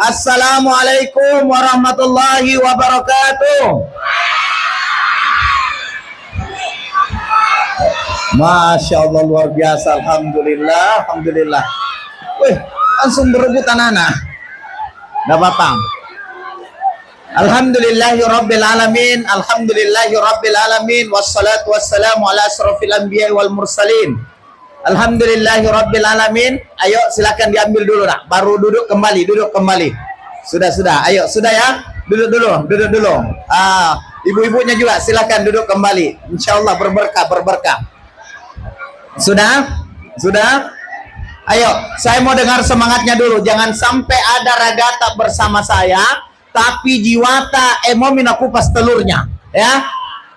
Assalamualaikum warahmatullahi wabarakatuh. Masya Allah, luar biasa. Alhamdulillah, alhamdulillah. Wih, langsung berebutan anak. Nggak apa-apa. Alhamdulillahirabbil alamin, alhamdulillahirabbil alamin, wassalatu wassalamu ala asrofil anbiya wal mursalin. Alhamdulillahirabbil alamin. Ayo silakan diambil dulu nak. Baru duduk kembali, duduk kembali. Sudah. Ayo, sudah ya. Duduk dulu. Ibu-ibunya juga silakan duduk kembali. Insyaallah berberkah. Sudah? Ayo, saya mau dengar semangatnya dulu. Jangan sampai ada ragata bersama saya, tapi jiwata emomina kupas telurnya. Ya,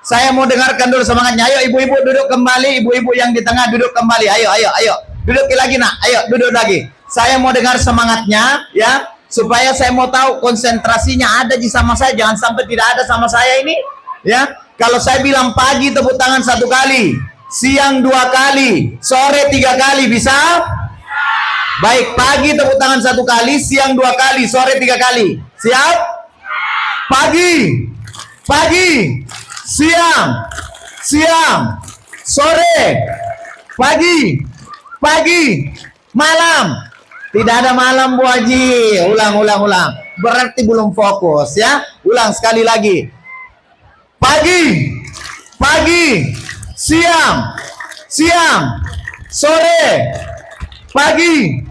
saya mau dengarkan dulu semangatnya. Ayo, ibu-ibu duduk kembali. Ibu-ibu yang di tengah duduk kembali. Ayo. Duduk lagi nak. Ayo, duduk lagi. Saya mau dengar semangatnya, ya, supaya saya mau tahu konsentrasinya ada di sama saya. Jangan sampai tidak ada sama saya ini. Ya, kalau saya bilang pagi tepuk tangan 1 kali, siang 2 kali, sore 3 kali, bisa? Baik, pagi tepuk tangan 1 kali, siang 2 kali, sore 3 kali. Siap? Pagi, siang, sore, pagi, malam. Tidak ada malam, Bu Haji. Ulang. Berarti belum fokus, ya. Ulang sekali lagi. Pagi, siang, sore, pagi.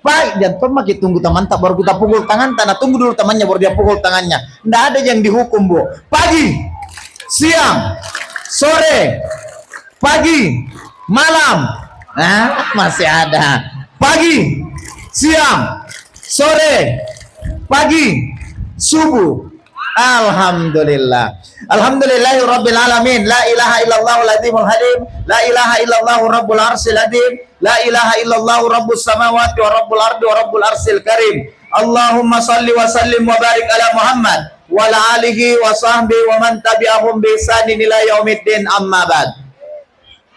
Jangan pernah kita tunggu teman tak baru kita pukul tangan, tanah tunggu dulu temannya baru dia pukul tangannya. Tidak ada yang dihukum, Bu. Pagi, siang, sore, pagi, malam. Nah, masih ada. Pagi, siang, sore, pagi, subuh. Alhamdulillah. Alhamdulillahirabbil alamin. La ilaha illallahul azimul halim. La ilaha illallahur rabbul arsyil azim. La ilaha illallahu rabbus samawati wa rabbul ardi wa rabbul arsyil karim. Allahumma salli wa sallim wa barik ala Muhammad wa ala alihi wa sahbihi wa man tabi'ahum bi ihsanin ila yaumiddin, amma ba'd.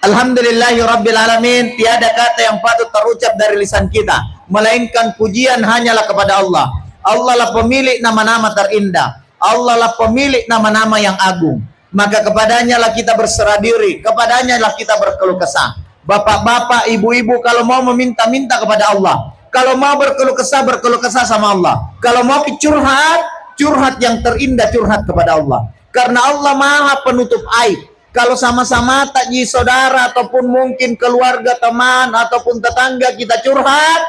Alhamdulillahirabbil alamin. Tiada kata yang patut terucap dari lisan kita melainkan pujian hanyalah kepada Allah. Allah lah pemilik nama-nama terindah. Allah lah pemilik nama-nama yang agung. Maka kepadanya lah kita berserah diri, kepadanya lah kita berkeluh kesah. Bapak-bapak, ibu-ibu, kalau mau meminta-minta kepada Allah, kalau mau berkeluh kesah sama Allah, kalau mau curhat yang terindah, curhat kepada Allah. Karena Allah Maha penutup aib. Kalau sama-sama takji saudara ataupun mungkin keluarga, teman ataupun tetangga kita curhat,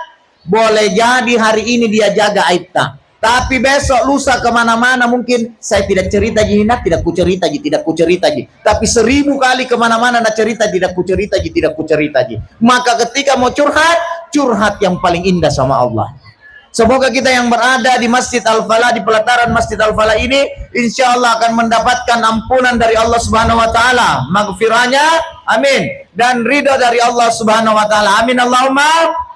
boleh jadi hari ini dia jaga aib tak. Tapi besok lusa kemana-mana mungkin saya tidak cerita ji, tidak ku cerita ji. Tapi 1000 kali kemana-mana nak cerita tidak ku cerita ji. Maka ketika mau curhat yang paling indah sama Allah. Semoga kita yang berada di Masjid Al-Falah, di pelataran Masjid Al-Falah ini, insya Allah akan mendapatkan ampunan dari Allah Subhanahu Wa Taala, maghfirahnya, amin, dan ridho dari Allah Subhanahu Wa Taala, amin, Allahumma.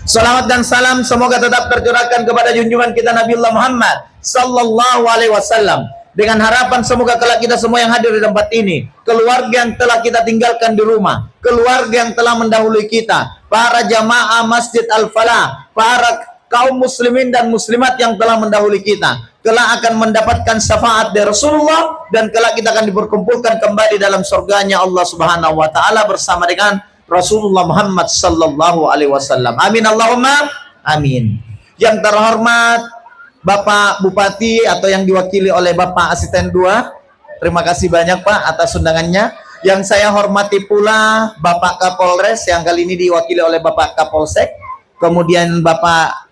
Salawat dan salam semoga tetap tercurahkan kepada junjungan kita Nabiullah Muhammad sallallahu alaihi wasallam. Dengan harapan semoga kelak kita semua yang hadir di tempat ini, keluarga yang telah kita tinggalkan di rumah, keluarga yang telah mendahului kita, para jamaah Masjid Al-Falah, para kaum muslimin dan muslimat yang telah mendahului kita, kelak akan mendapatkan syafaat dari Rasulullah, dan kelak kita akan diperkumpulkan kembali dalam surganya Allah Subhanahu wa taala bersama dengan Rasulullah Muhammad sallallahu alaihi wasallam. Amin Allahumma amin. Yang terhormat Bapak Bupati atau yang diwakili oleh Bapak Asisten 2, terima kasih banyak Pak atas undangannya. Yang saya hormati pula Bapak Kapolres yang kali ini diwakili oleh Bapak Kapolsek, kemudian Bapak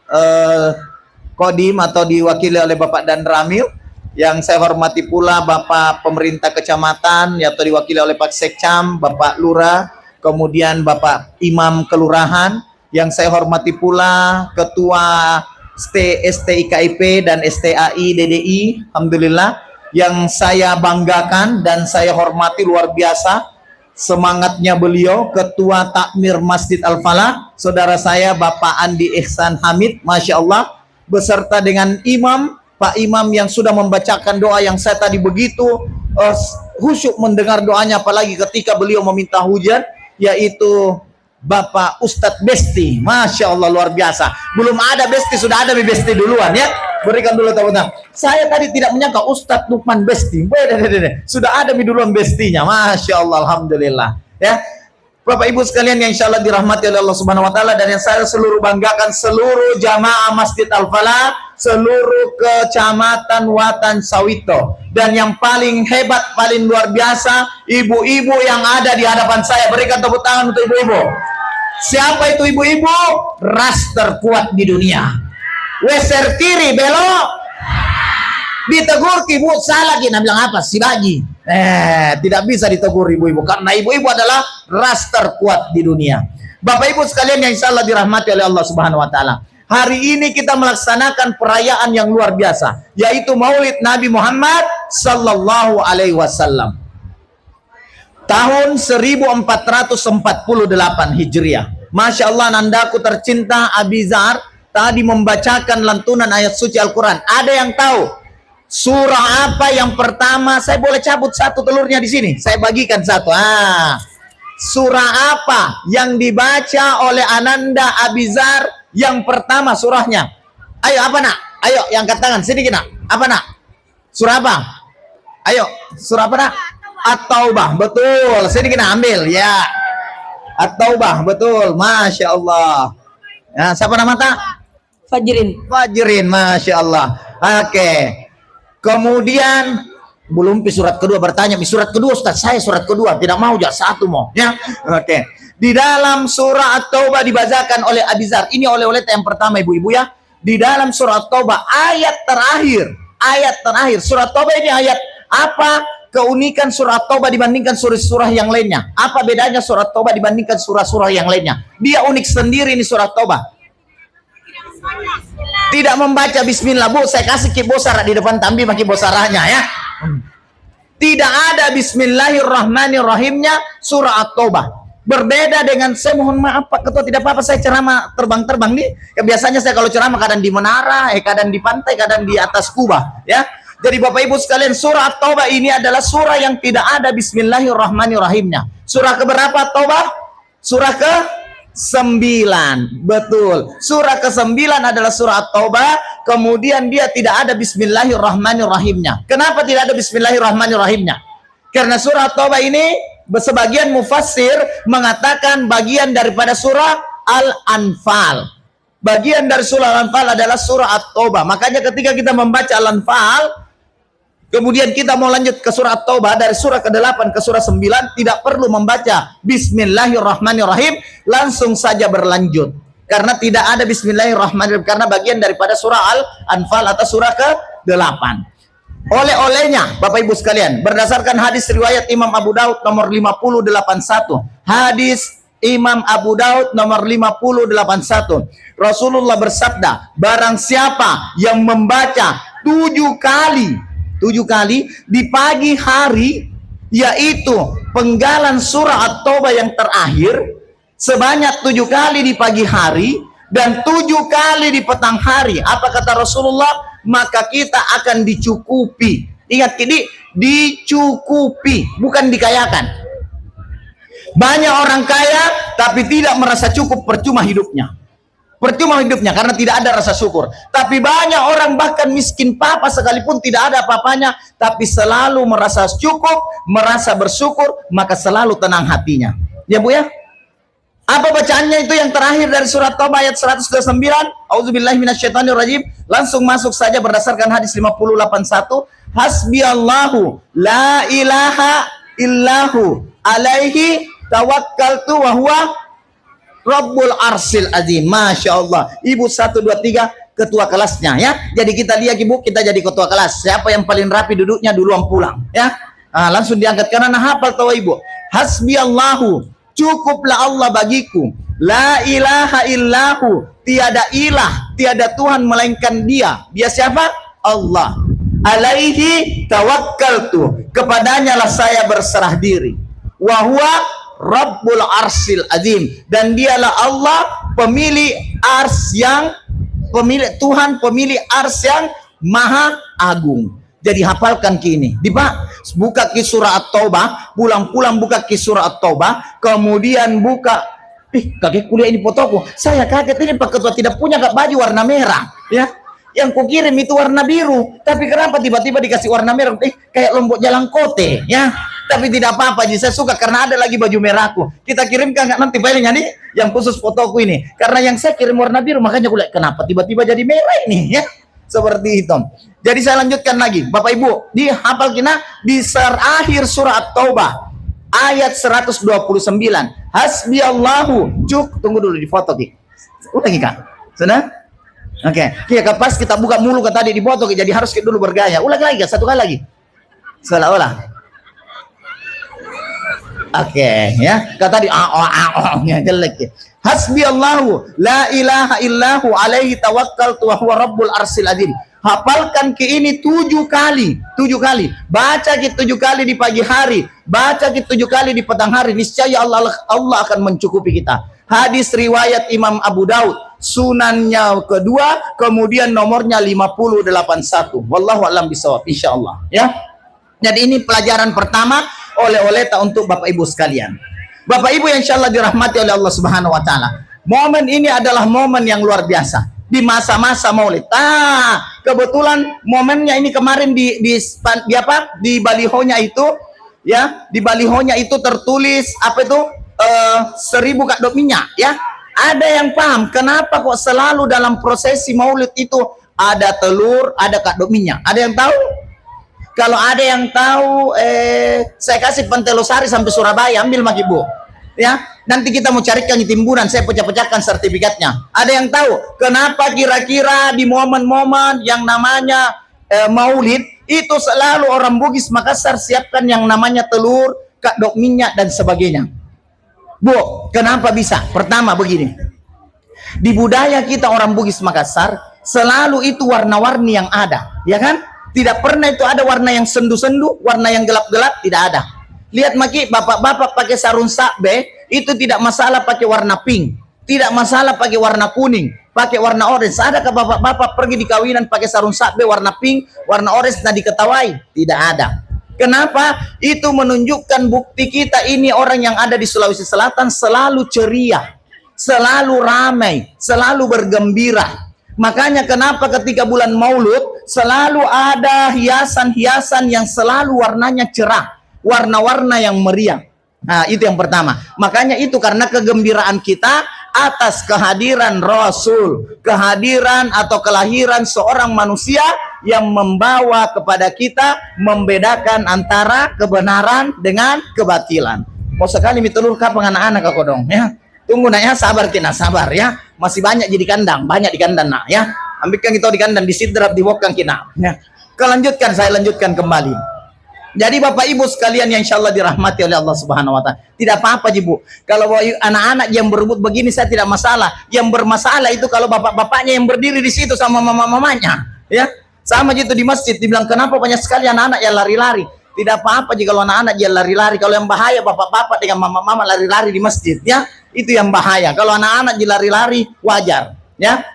Kodim atau diwakili oleh Bapak Dan Ramil. Yang saya hormati pula Bapak Pemerintah Kecamatan atau diwakili oleh Pak Sekcam, Bapak Lurah, kemudian Bapak Imam Kelurahan. Yang saya hormati pula Ketua STIKIP dan STAI DDI, alhamdulillah. Yang saya banggakan dan saya hormati luar biasa semangatnya beliau, Ketua Takmir Masjid Al-Falah, saudara saya Bapak Andi Ihsan Hamid, Masya Allah, beserta dengan Imam, Pak Imam yang sudah membacakan doa yang saya tadi begitu khusyuk mendengar doanya, apalagi ketika beliau meminta hujan, yaitu Bapak Ustadz Besti. Masya Allah, luar biasa. Belum ada Besti, sudah ada Besti duluan ya. Berikan dulu tepuk tangan. Saya tadi tidak menyangka Ustadz Lukman Besti. Sudah ada duluan Bestinya. Masya Allah, alhamdulillah. Ya, Bapak Ibu sekalian yang insya Allah dirahmati oleh Allah Subhanahu Wa Taala, dan yang saya seluruh banggakan seluruh jamaah Masjid Al Falah, seluruh kecamatan Watan Sawito, dan yang paling hebat, paling luar biasa, ibu-ibu yang ada di hadapan saya. Berikan tepuk tangan untuk ibu-ibu. Siapa itu ibu-ibu? Ras terkuat di dunia. Weser kiri belok, ditegur ibu salah, kita bilang apa? Si baji. Tidak bisa ditegur ibu-ibu, karena ibu-ibu adalah ras terkuat di dunia. Bapak Ibu sekalian yang insya Allah dirahmati oleh Allah Subhanahu Wa Taala, hari ini kita melaksanakan perayaan yang luar biasa, yaitu Maulid Nabi Muhammad Sallallahu Alaihi Wasallam. Tahun 1448 Hijriah. Masya Allah, nandaku tercinta Abizar tadi membacakan lantunan ayat suci Al-Quran. Ada yang tahu surah apa yang pertama? Saya boleh cabut satu telurnya di sini, saya bagikan satu. Surah apa yang dibaca oleh Ananda Abizar yang pertama surahnya? Ayo, apa nak? Ayo, yang angkat tangan sedikit nak. Apa nak? Surah apa? Ayo, surah apa nak? At-Taubah, betul. Sedikit nak ambil ya. At-Taubah, betul. Masya Allah. Ya, siapa nama tak? Fajrin. Fajrin, Masya Allah. Oke. Kemudian belum surat kedua, bertanya surat kedua Ustaz, saya surat kedua tidak mau, ya satu mau ya. Oke. Di dalam surah At-Taubah dibacakan oleh Abizar. Ini oleh-oleh yang pertama ibu-ibu ya. Di dalam surah At-Taubah ayat terakhir surah At-Taubah ini ayat apa? Keunikan surah At-Taubah dibandingkan surah-surah yang lainnya. Apa bedanya surah At-Taubah dibandingkan surah-surah yang lainnya? Dia unik sendiri ini surah At-Taubah. Tidak membaca bismillah, Bu. Saya kasih kibosara di depan tambi maki bosaranya ya. Tidak ada bismillahirrahmanirrahimnya surah At-Taubah. Berbeda dengan, saya mohon maaf Pak Ketua, tidak apa-apa saya ceramah terbang-terbang nih. Biasanya saya kalau ceramah kadang di menara, kadang di pantai, kadang di atas kubah ya. Jadi Bapak Ibu sekalian, surah At-Taubah ini adalah surah yang tidak ada bismillahirrahmanirrahimnya. Surah keberapa At-Taubah? Surah ke 9, betul. Surah ke-9 adalah surah At-Taubah. Kemudian dia tidak ada bismillahirrahmanirrahimnya. Kenapa tidak ada bismillahirrahmanirrahimnya? Karena surah At-Taubah ini sebagian mufassir mengatakan bagian daripada surah Al-Anfal. Bagian dari surah Al-Anfal adalah surah At-Taubah. Makanya ketika kita membaca Al-Anfal, kemudian kita mau lanjut ke surah At-Taubah, dari surah ke-8 ke surah 9, tidak perlu membaca bismillahirrahmanirrahim, langsung saja berlanjut. Karena tidak ada bismillahirrahmanirrahim, karena bagian daripada surah Al-Anfal atau surah ke-8. Oleh-olehnya Bapak Ibu sekalian, berdasarkan hadis riwayat Imam Abu Daud nomor 5081. Hadis Imam Abu Daud nomor 5081. Rasulullah bersabda, barang siapa yang membaca 7 kali di pagi hari, yaitu penggalan surah At-Taubah yang terakhir, sebanyak 7 kali di pagi hari dan 7 kali di petang hari. Apa kata Rasulullah? Maka kita akan dicukupi. Ingat ini, dicukupi, bukan dikayakan. Banyak orang kaya tapi tidak merasa cukup, percuma hidupnya. Karena tidak ada rasa syukur. Tapi banyak orang bahkan miskin papa sekalipun tidak ada apa-apanya, tapi selalu merasa cukup, merasa bersyukur, maka selalu tenang hatinya. Ya Bu ya? Apa bacaannya itu yang terakhir dari surat Taubah ayat 109? Auzubillahi minasyaitonirrajim. Langsung masuk saja berdasarkan hadis 5081. Hasbiyallahu la ilaha illahu alaihi tawakkaltu wa huwa Rabbul Arsil Azim. Masya Allah. Ibu 1, 2, 3 ketua kelasnya ya. Jadi kita lihat Ibu, kita jadi ketua kelas. Siapa yang paling rapi duduknya duluan pulang ya. Langsung diangkat karena hafal tahu Ibu. Hasbiyallahu, cukuplah Allah bagiku. La ilaha illahu, tiada ilah, tiada Tuhan melainkan Dia. Dia siapa? Allah. Alaihi tawakkaltu, kepadanya lah saya berserah diri. Wa huwa Rabbul Arsil Azim, dan dialah Allah pemilik ars yang Tuhan pemilik ars yang maha agung. Jadi hafalkan kini. Buka ki surah At-Taubah, pulang-pulang buka ki surah At-Taubah, kemudian buka Kakek kuliah ini fotoku. Saya kaget, ini Pak Ketua tidak punya baju warna merah, ya. Yang kukirim itu warna biru, tapi kenapa tiba-tiba dikasih warna merah? Kayak Lombok Jalan Kote, ya. Tapi tidak apa-apa, jadi saya suka karena ada lagi baju merahku. Kita kirimkan nggak nanti filenya nih, yang khusus fotoku ini. Karena yang saya kirim warna biru, makanya aku lihat kenapa tiba-tiba jadi merah ini, ya. Seperti itu. Jadi saya lanjutkan lagi, Bapak Ibu, dihafal kita di akhir surah At-Taubah ayat 129. Hasbiyallahu, tunggu dulu di foto Ki. Ulangi Kak. Sudah? Oke, pas kita buka mulu ke tadi di foto, jadi harus dulu bergaya. Ulang lagi, satu kali lagi. Seolah-olah. Oke, ya. Kata tadi ya jelek ya. Hasbiyallahu la ilaha illahu alaihi tawakkaltu wa huwa rabbul arsil azim. Hafalkan ke ini 7 kali. Baca ke 7 kali di pagi hari, baca ke 7 kali di petang hari. Niscaya Allah akan mencukupi kita. Hadis riwayat Imam Abu Daud, sunannya kedua, kemudian nomornya 5081. Wallahu a'lam bishawab, insyaallah, ya. Jadi ini pelajaran pertama oleh-oleh untuk Bapak Ibu sekalian. Bapak Ibu yang insyaallah dirahmati oleh Allah Subhanahu wa taala. Momen ini adalah momen yang luar biasa di masa-masa Maulid. Kebetulan momennya ini kemarin di balihonya itu, ya, di balihonya itu tertulis apa itu? 1000 kadok minyak, ya. Ada yang paham kenapa kok selalu dalam prosesi Maulid itu ada telur, ada kadok minyak? Ada yang tahu? Kalau ada yang tahu, saya kasih Pentelosari sampai Surabaya, ambil Mak Ibu, ya. Nanti kita mau carikan di timbunan, saya pecah-pecahkan sertifikatnya. Ada yang tahu kenapa kira-kira di momen-momen yang namanya Maulid itu selalu orang Bugis Makassar siapkan yang namanya telur, kadok minyak dan sebagainya? Bu, kenapa bisa? Pertama begini, di budaya kita orang Bugis Makassar selalu itu warna-warni yang ada, ya kan? Tidak pernah itu ada warna yang sendu-sendu, warna yang gelap-gelap, tidak ada. Lihat Maki, bapak-bapak pakai sarung sakbe, itu tidak masalah pakai warna pink, tidak masalah pakai warna kuning, pakai warna orange. Adakah bapak-bapak pergi di kawinan pakai sarung sakbe warna pink, warna orange, nah diketawai? Tidak ada. Kenapa? Itu menunjukkan bukti kita ini orang yang ada di Sulawesi Selatan selalu ceria, selalu ramai, selalu bergembira. Makanya kenapa ketika bulan Maulud selalu ada hiasan-hiasan yang selalu warnanya cerah, warna-warna yang meriah. Nah, itu yang pertama. Makanya itu karena kegembiraan kita atas kehadiran Rasul, kehadiran atau kelahiran seorang manusia yang membawa kepada kita membedakan antara kebenaran dengan kebatilan. Mau sekali telur kapan anak-anak kau dong, ya. Tunggu nak ya, sabar kina, sabar ya. Masih banyak jadi kandang, banyak di kandang nak ya. Ambilkan kita di kandang, di sidrap, di wokang kina. Ya. Saya lanjutkan kembali. Jadi Bapak Ibu sekalian yang insyaallah dirahmati oleh Allah Subhanahu wa taala. Tidak apa-apa Ibu. Kalau anak-anak yang berebut begini saya tidak masalah. Yang bermasalah itu kalau bapak-bapaknya yang berdiri di situ sama mama-mamanya, ya. Sama gitu di masjid, dibilang kenapa banyak sekali anak-anak yang lari-lari. Tidak apa-apa jika kalau anak-anak yang lari-lari. Kalau yang bahaya bapak-bapak dengan mama-mama lari-lari di masjid, ya. Itu yang bahaya. Kalau anak-anak lari-lari wajar, ya.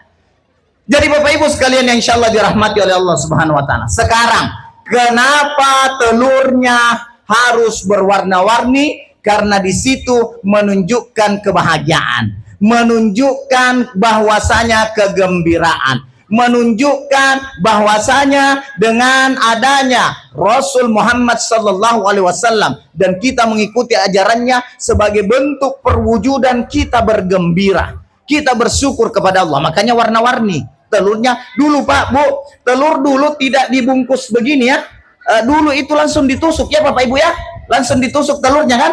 Jadi Bapak Ibu sekalian yang insyaallah dirahmati oleh Allah Subhanahu wa taala. Sekarang, kenapa telurnya harus berwarna-warni? Karena di situ menunjukkan kebahagiaan, menunjukkan bahwasanya kegembiraan, menunjukkan bahwasanya dengan adanya Rasul Muhammad sallallahu alaihi wasallam dan kita mengikuti ajarannya sebagai bentuk perwujudan kita bergembira, kita bersyukur kepada Allah. Makanya warna-warni telurnya. Dulu Pak, Bu, telur dulu tidak dibungkus begini ya. Dulu itu langsung ditusuk ya Bapak Ibu ya. Langsung ditusuk telurnya kan.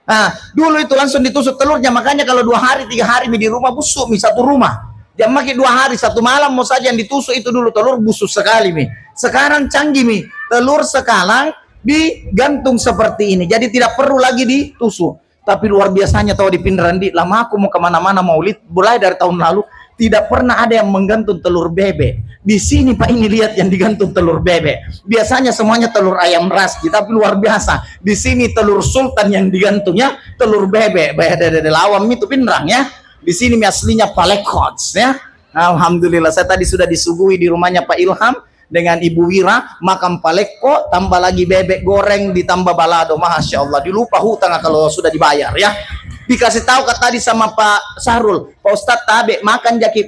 Nah, dulu itu langsung ditusuk telurnya. Makanya kalau 2 hari 3 hari di rumah busuk satu rumah. Jam makin 2 hari 1 malam mau saja yang ditusuk itu dulu telur busuk sekali mi. Sekarang canggih mi. Telur sekarang digantung seperti ini. Jadi tidak perlu lagi ditusuk. Tapi luar biasanya tahu di Pindaran di lama aku mau kemana-mana Maulid mulai dari tahun lalu tidak pernah ada yang menggantung telur bebek. Di sini Pak ini lihat yang digantung telur bebek. Biasanya semuanya telur ayam ras, tapi luar biasa. Di sini telur sultan yang digantungnya telur bebek. Lawam itu Pindrang ya. Di sini aslinya Palekots ya. Alhamdulillah saya tadi sudah disuguhi di rumahnya Pak Ilham dengan Ibu Wira makan paleko tambah lagi bebek goreng ditambah balado. Masya Allah dilupa hutang kalau sudah dibayar ya. Dikasih tahu kata tadi sama Pak Sahrul, Pak Ustadz tabe makan jaki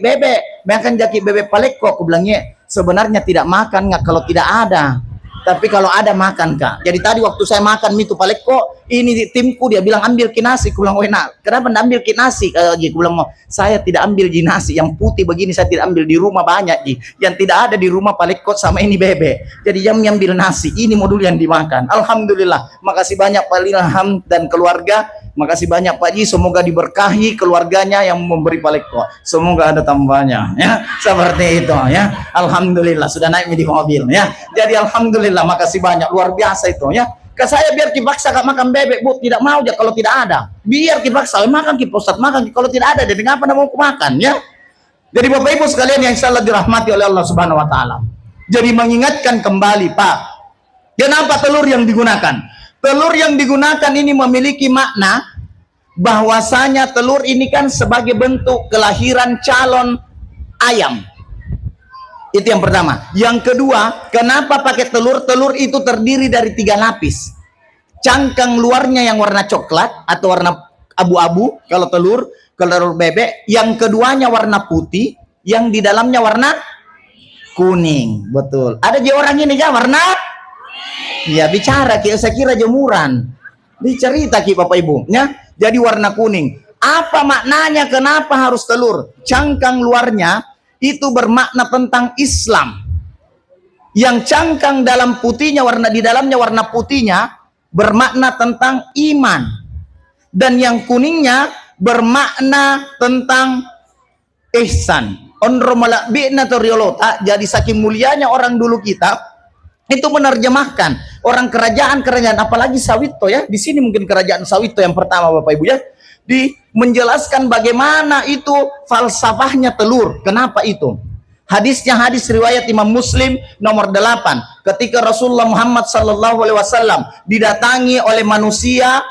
bebek paleko. Aku bilangnya sebenarnya tidak makan nggak kalau tidak ada. Tapi kalau ada makan Kak. Jadi tadi waktu saya makan mie itu paleko, ini timku dia bilang ambil kinasi. Aku bilang enak. Kenapa nggak ambil kinasi? Aku bilang mau saya tidak ambil jinasi yang putih begini, saya tidak ambil di rumah banyak Ji. Yang tidak ada di rumah paleko sama ini bebek. Jadi jam ambil nasi. Ini modul yang dimakan. Alhamdulillah. Makasih banyak Pak Ilham dan keluarga. Makasih banyak Pak Ji, semoga diberkahi keluarganya yang memberi paleko. Semoga ada tambahnya ya. Seperti itu ya. Alhamdulillah sudah naik di mobil ya. Jadi alhamdulillah makasih banyak, luar biasa itu ya. Ke saya biar dipaksa gak makan bebek Bu, tidak mau aja kalau tidak ada. Biar dipaksa makan ki Ustaz, makan kalau tidak ada. Jadi ngapa mau makan ya? Jadi Bapak Ibu sekalian yang insyaallah dirahmati oleh Allah Subhanahu wa taala. Jadi mengingatkan kembali Pak, kenapa telur yang digunakan? Telur yang digunakan ini memiliki makna bahwasanya telur ini kan sebagai bentuk kelahiran calon ayam. Itu yang pertama. Yang kedua, kenapa pakai telur? Telur itu terdiri dari 3 lapis. Cangkang luarnya yang warna coklat atau warna abu-abu kalau telur bebek. Yang keduanya warna putih, yang di dalamnya warna kuning. Betul. Ada je orang ini kan warna? Ya bicara saya kira jemuran. Dicerita ki Bapak Ibu ya. Jadi warna kuning. Apa maknanya kenapa harus telur? Cangkang luarnya itu bermakna tentang Islam. Yang cangkang dalam putihnya di dalamnya warna putihnya bermakna tentang iman. Dan yang kuningnya bermakna tentang ihsan. Onro malakbi'na toriolota. Jadi saking mulianya orang dulu kita itu menerjemahkan orang kerajaan apalagi Sawito ya. Di sini mungkin kerajaan Sawito yang pertama Bapak Ibu ya. Menjelaskan bagaimana itu falsafahnya telur. Kenapa itu? Hadisnya hadis riwayat Imam Muslim nomor 8. Ketika Rasulullah Muhammad SAW didatangi oleh manusia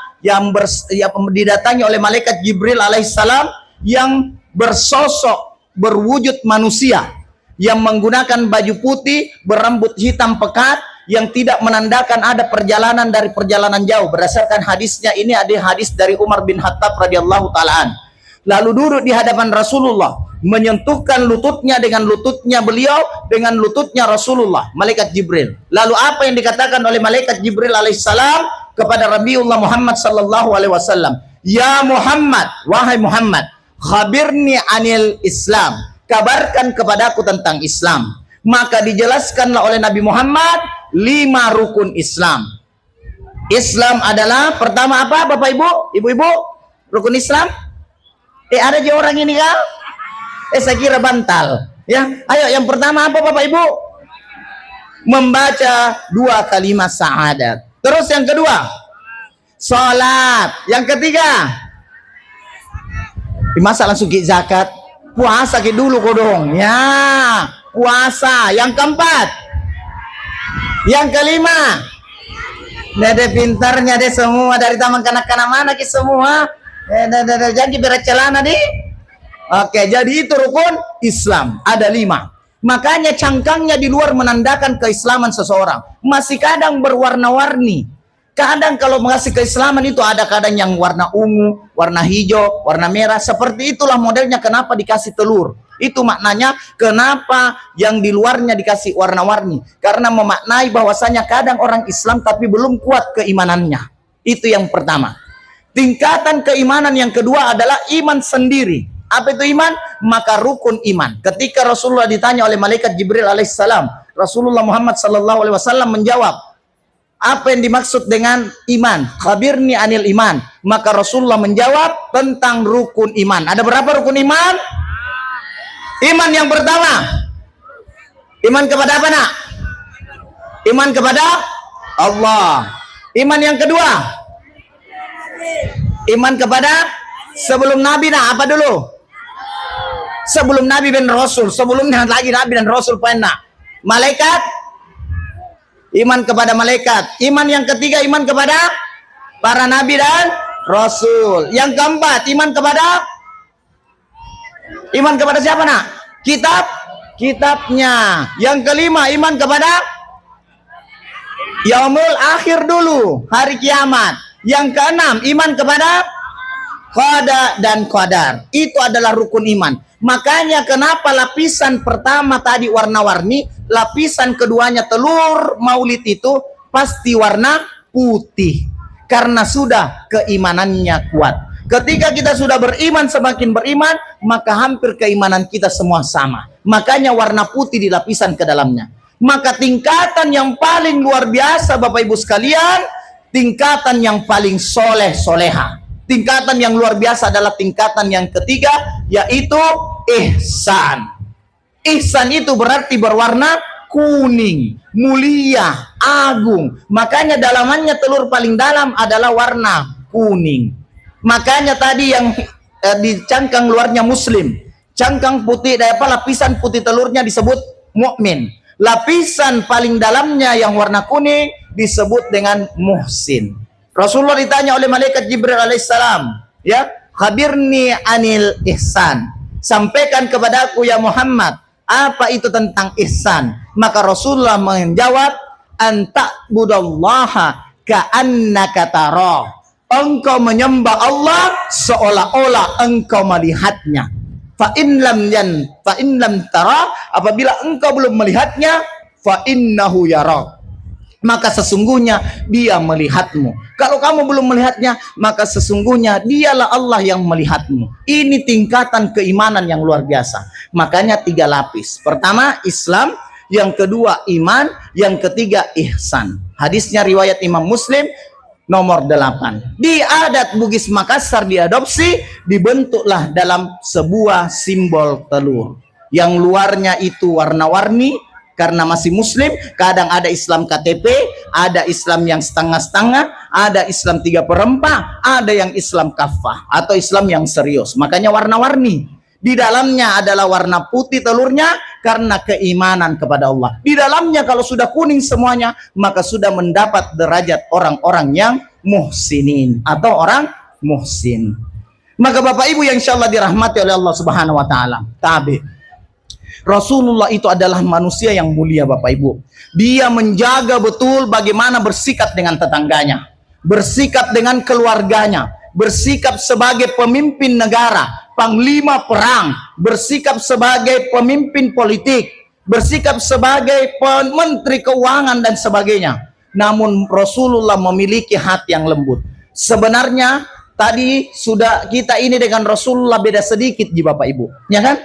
didatangi oleh malaikat Jibril alaihissalam yang bersosok berwujud manusia, yang menggunakan baju putih, berambut hitam pekat, yang tidak menandakan ada perjalanan dari perjalanan jauh. Berdasarkan hadisnya ini ada hadis dari Umar bin Khattab radhiyallahu taalaan. Lalu duduk di hadapan Rasulullah, menyentuhkan lututnya dengan lututnya beliau, dengan lututnya Rasulullah, malaikat Jibril. Lalu apa yang dikatakan oleh malaikat Jibril alaihissalam kepada Rabiullah Muhammad sallallahu alaihi wasallam? Ya Muhammad, wahai Muhammad, khabirni anil Islam. Kabarkan kepadaku tentang Islam. Maka dijelaskanlah oleh Nabi Muhammad 5 rukun Islam. Islam adalah pertama apa Bapak Ibu? Ibu-ibu, rukun Islam? Ada aja orang ini kan? Saya kira bantal. Ya, ayo yang pertama apa Bapak Ibu? Membaca 2 kalimat syahadat. Terus yang kedua, salat. Yang ketiga, masa langsung zakat? Puasa ke dulu kodong ya, puasa. Yang keempat, yang kelima, dede pintarnya deh semua dari taman kanak-kanak mana ke semua jadi bercelana deh. Oke, jadi itu rukun Islam ada 5. Makanya cangkangnya di luar menandakan keislaman seseorang. Masih kadang berwarna-warni. Kadang kalau mengasih keislaman itu ada kadang yang warna ungu, warna hijau, warna merah. Seperti itulah modelnya kenapa dikasih telur. Itu maknanya kenapa yang di luarnya dikasih warna-warni. Karena memaknai bahwasanya kadang orang Islam tapi belum kuat keimanannya. Itu yang pertama. Tingkatan keimanan yang kedua adalah iman sendiri. Apa itu iman? Maka rukun iman. Ketika Rasulullah ditanya oleh malaikat Jibril alaihissalam, Rasulullah Muhammad sallallahu alaihi wasallam menjawab, apa yang dimaksud dengan iman? Khabirni anil iman. Maka Rasulullah menjawab tentang rukun iman. Ada berapa rukun iman? Iman yang pertama, iman kepada apa nak? Iman kepada Allah. Iman yang kedua, iman kepada sebelum Nabi nak apa dulu? Sebelum Nabi dan Rasul. Sebelumnya lagi Nabi dan Rasul pernah. Malaikat. Iman kepada malaikat. Iman yang ketiga, iman kepada para nabi dan rasul. Yang keempat, iman kepada siapa nak? Kitabnya. Yang kelima, iman kepada yaumul akhir dulu, hari kiamat. Yang keenam, iman kepada qada dan qadar. Itu adalah rukun iman. Makanya kenapa lapisan pertama tadi warna-warni, lapisan keduanya telur maulid itu pasti warna putih. Karena sudah keimanannya kuat. Ketika kita sudah beriman, semakin beriman, maka hampir keimanan kita semua sama. Makanya warna putih di lapisan ke dalamnya. Maka tingkatan yang paling luar biasa Bapak Ibu sekalian, tingkatan yang paling soleh soleha. Tingkatan yang luar biasa adalah tingkatan yang ketiga, yaitu ihsan. Ihsan itu berarti berwarna kuning, mulia, agung. Makanya dalamannya telur paling dalam adalah warna kuning. Makanya tadi yang di cangkang luarnya muslim, cangkang putih, lapisan putih telurnya disebut mukmin. Lapisan paling dalamnya yang warna kuning disebut dengan muhsin. Rasulullah ditanya oleh malaikat Jibril alaihissalam, ya, khabirni anil ihsan. Sampaikan kepadaku ya Muhammad, apa itu tentang ihsan? Maka Rasulullah menjawab, anta'budallaha ka'annaka tarah. Engkau menyembah Allah seolah-olah engkau melihatnya. Fa in lam tara, apabila engkau belum melihatnya, fa innahu yarak. Maka sesungguhnya dia melihatmu. Kalau kamu belum melihatnya, maka sesungguhnya dialah Allah yang melihatmu. Ini tingkatan keimanan yang luar biasa. Makanya 3 lapis. Pertama Islam, yang kedua iman, yang ketiga ihsan. Hadisnya riwayat Imam Muslim nomor 8. Di adat Bugis Makassar diadopsi, dibentuklah dalam sebuah simbol telur. Yang luarnya itu warna-warni, karena masih muslim, kadang ada Islam KTP, ada Islam yang setengah-setengah, ada Islam 3/4, ada yang Islam kafah atau Islam yang serius. Makanya warna-warni. Di dalamnya adalah warna putih telurnya karena keimanan kepada Allah. Di dalamnya kalau sudah kuning semuanya, maka sudah mendapat derajat orang-orang yang muhsinin atau orang muhsin. Maka Bapak Ibu yang insyaallah dirahmati oleh Allah Subhanahu wa taala. Rasulullah itu adalah manusia yang mulia Bapak Ibu. Dia menjaga betul bagaimana bersikap dengan tetangganya, bersikap dengan keluarganya, bersikap sebagai pemimpin negara, panglima perang, bersikap sebagai pemimpin politik, bersikap sebagai menteri keuangan dan sebagainya. Namun Rasulullah memiliki hati yang lembut. Sebenarnya tadi sudah kita ini dengan Rasulullah beda sedikit di Bapak Ibu, ya kan?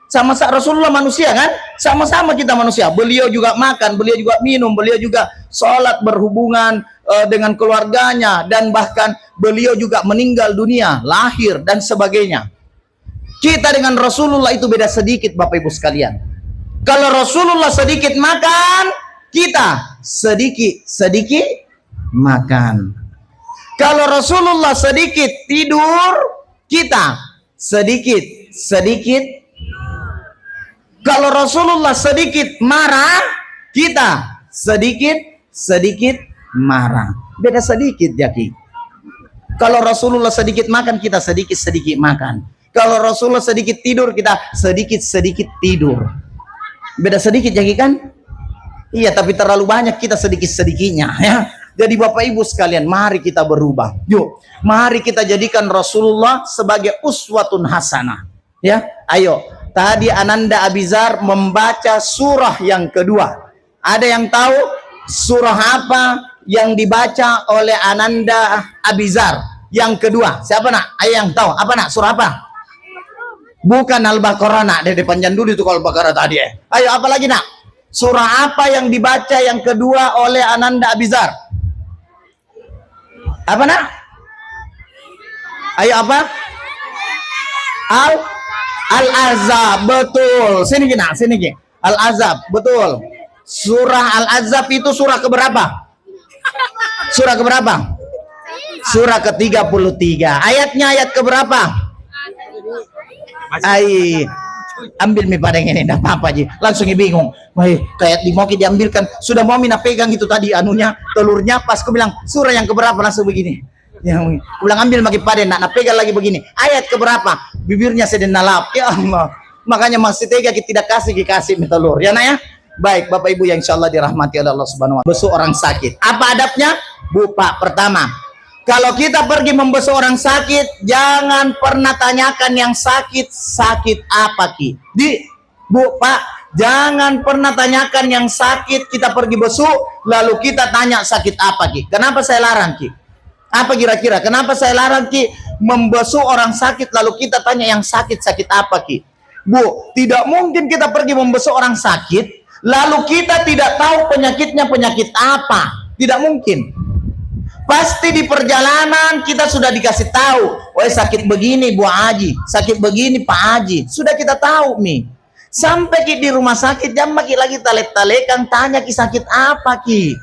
Sama-sama Rasulullah manusia kan? Sama-sama kita manusia. Beliau juga makan, beliau juga minum, beliau juga sholat, berhubungan dengan keluarganya, dan bahkan beliau juga meninggal dunia, lahir dan sebagainya. Kita dengan Rasulullah itu beda sedikit Bapak Ibu sekalian. Kalau Rasulullah sedikit makan, kita sedikit makan. Kalau Rasulullah sedikit tidur, kita sedikit. Kalau Rasulullah sedikit marah, kita sedikit marah. Beda sedikit ya Ki. Kalau Rasulullah sedikit makan, kita sedikit makan. Kalau Rasulullah sedikit tidur, kita sedikit tidur. Beda sedikit ya Ki kan? Iya, tapi terlalu banyak kita sedikit-sedikitnya ya. Jadi Bapak Ibu sekalian, mari kita berubah. Yuk, mari kita jadikan Rasulullah sebagai uswatun hasanah. Ya, ayo. Tadi Ananda Abizar membaca surah yang kedua. Ada yang tahu surah apa yang dibaca oleh Ananda Abizar yang kedua? Siapa nak? Ayo yang tahu. Apa nak? Surah apa? Bukan Al-Baqarah nak. Dari panjang dulu itu kalau Al-Baqarah tadi. Ayo apa lagi nak? Surah apa yang dibaca yang kedua oleh Ananda Abizar? Apa nak? Ayo apa? Al-Ahzab, betul. Sini Ki, sini Ki. Al-Ahzab, betul. Surah Al-Ahzab itu surah keberapa? Surah keberapa? Surah ke-33. Ayatnya ayat keberapa? Ambil mi padang ini, enggak apa-apa Ji. Langsung bingung. Wah, kayak di mau diambilkan. Sudah mau mina pegang itu tadi anunya, telurnya, pas aku bilang surah yang keberapa langsung begini. Yang ulang ambil bagi pada nak pegang lagi begini, ayat keberapa, bibirnya sedang nalap, ya Allah. Makanya masih tega kita tidak kasih telur ya nak ya. Baik Bapak Ibu yang insyaallah dirahmati oleh Allah Subhanahu wa taala. Besok orang sakit, apa adabnya? Pak, pertama, Kalau kita pergi membesuk orang sakit, jangan pernah tanyakan yang sakit apa ki. Bu, Pak, jangan pernah tanyakan yang sakit kita pergi besuk, lalu kita tanya sakit apa ki. Kenapa saya larang ki? Apa kira-kira? Kenapa saya larang ki membesuk orang sakit lalu kita tanya yang sakit apa ki? Bu, tidak mungkin kita pergi membesuk orang sakit lalu kita tidak tahu penyakitnya penyakit apa. Tidak mungkin. Pasti di perjalanan kita sudah dikasih tahu, "Woi, sakit begini Bu Haji, sakit begini Pak Haji." Sudah kita tahu nih. Sampai ki di rumah sakit jam ki lagi talek-talekan tanya ki sakit apa ki.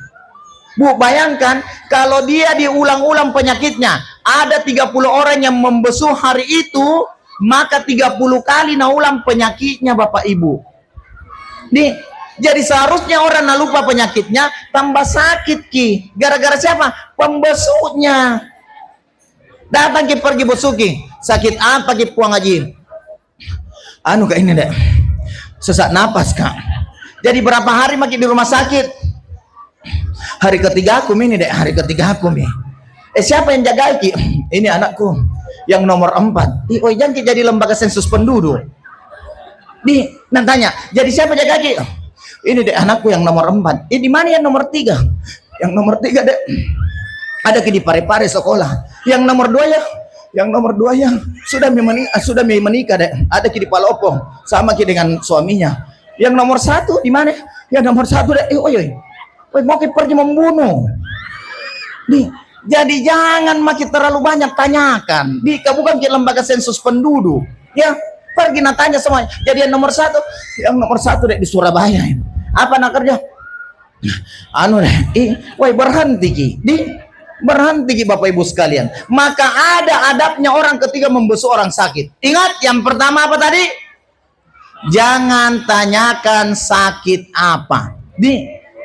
Bu, bayangkan kalau dia diulang-ulang penyakitnya, ada 30 orang yang membesuk hari itu, maka 30 kali naulang penyakitnya Bapak Ibu. Nih, jadi seharusnya orang nak lupa penyakitnya tambah sakit ki. Gara-gara siapa? Pembesuknya. Datang ki pergi besuki. Sakit apa ki Puang Haji? Anu kayak ini deh. Sesak napas Kak. Jadi berapa hari makin di rumah sakit? Hari ketiga aku ini deh. Hari ketiga aku nih. Siapa yang jaga ki? Ini anakku yang nomor 4. Oh, jangan ki jadi lembaga sensus penduduk. Nih, nantanya. Jadi siapa jaga ki? Ini dek anakku yang nomor 4. Di mana yang nomor 3? Yang nomor 3 dek ada di pare-pare sekolah. Yang nomor 2 ya? Yang nomor 2 ya sudah menikah dek. Ada di Palopong sama dengan suaminya. Yang nomor 1 di mana? Yang nomor 1 dek. Mau pergi membunuh. Nih, jadi jangan makin terlalu banyak tanyakan. Bukan di lembaga sensus penduduk. Ya, pergi tanya semuanya. Jadi yang nomor 1 dek di Surabaya. Apa nak kerja? Anu deh, berhenti ki. Berhenti ki Bapak Ibu sekalian. Maka ada adabnya orang ketika membesuk orang sakit. Ingat yang pertama apa tadi? Jangan tanyakan sakit apa.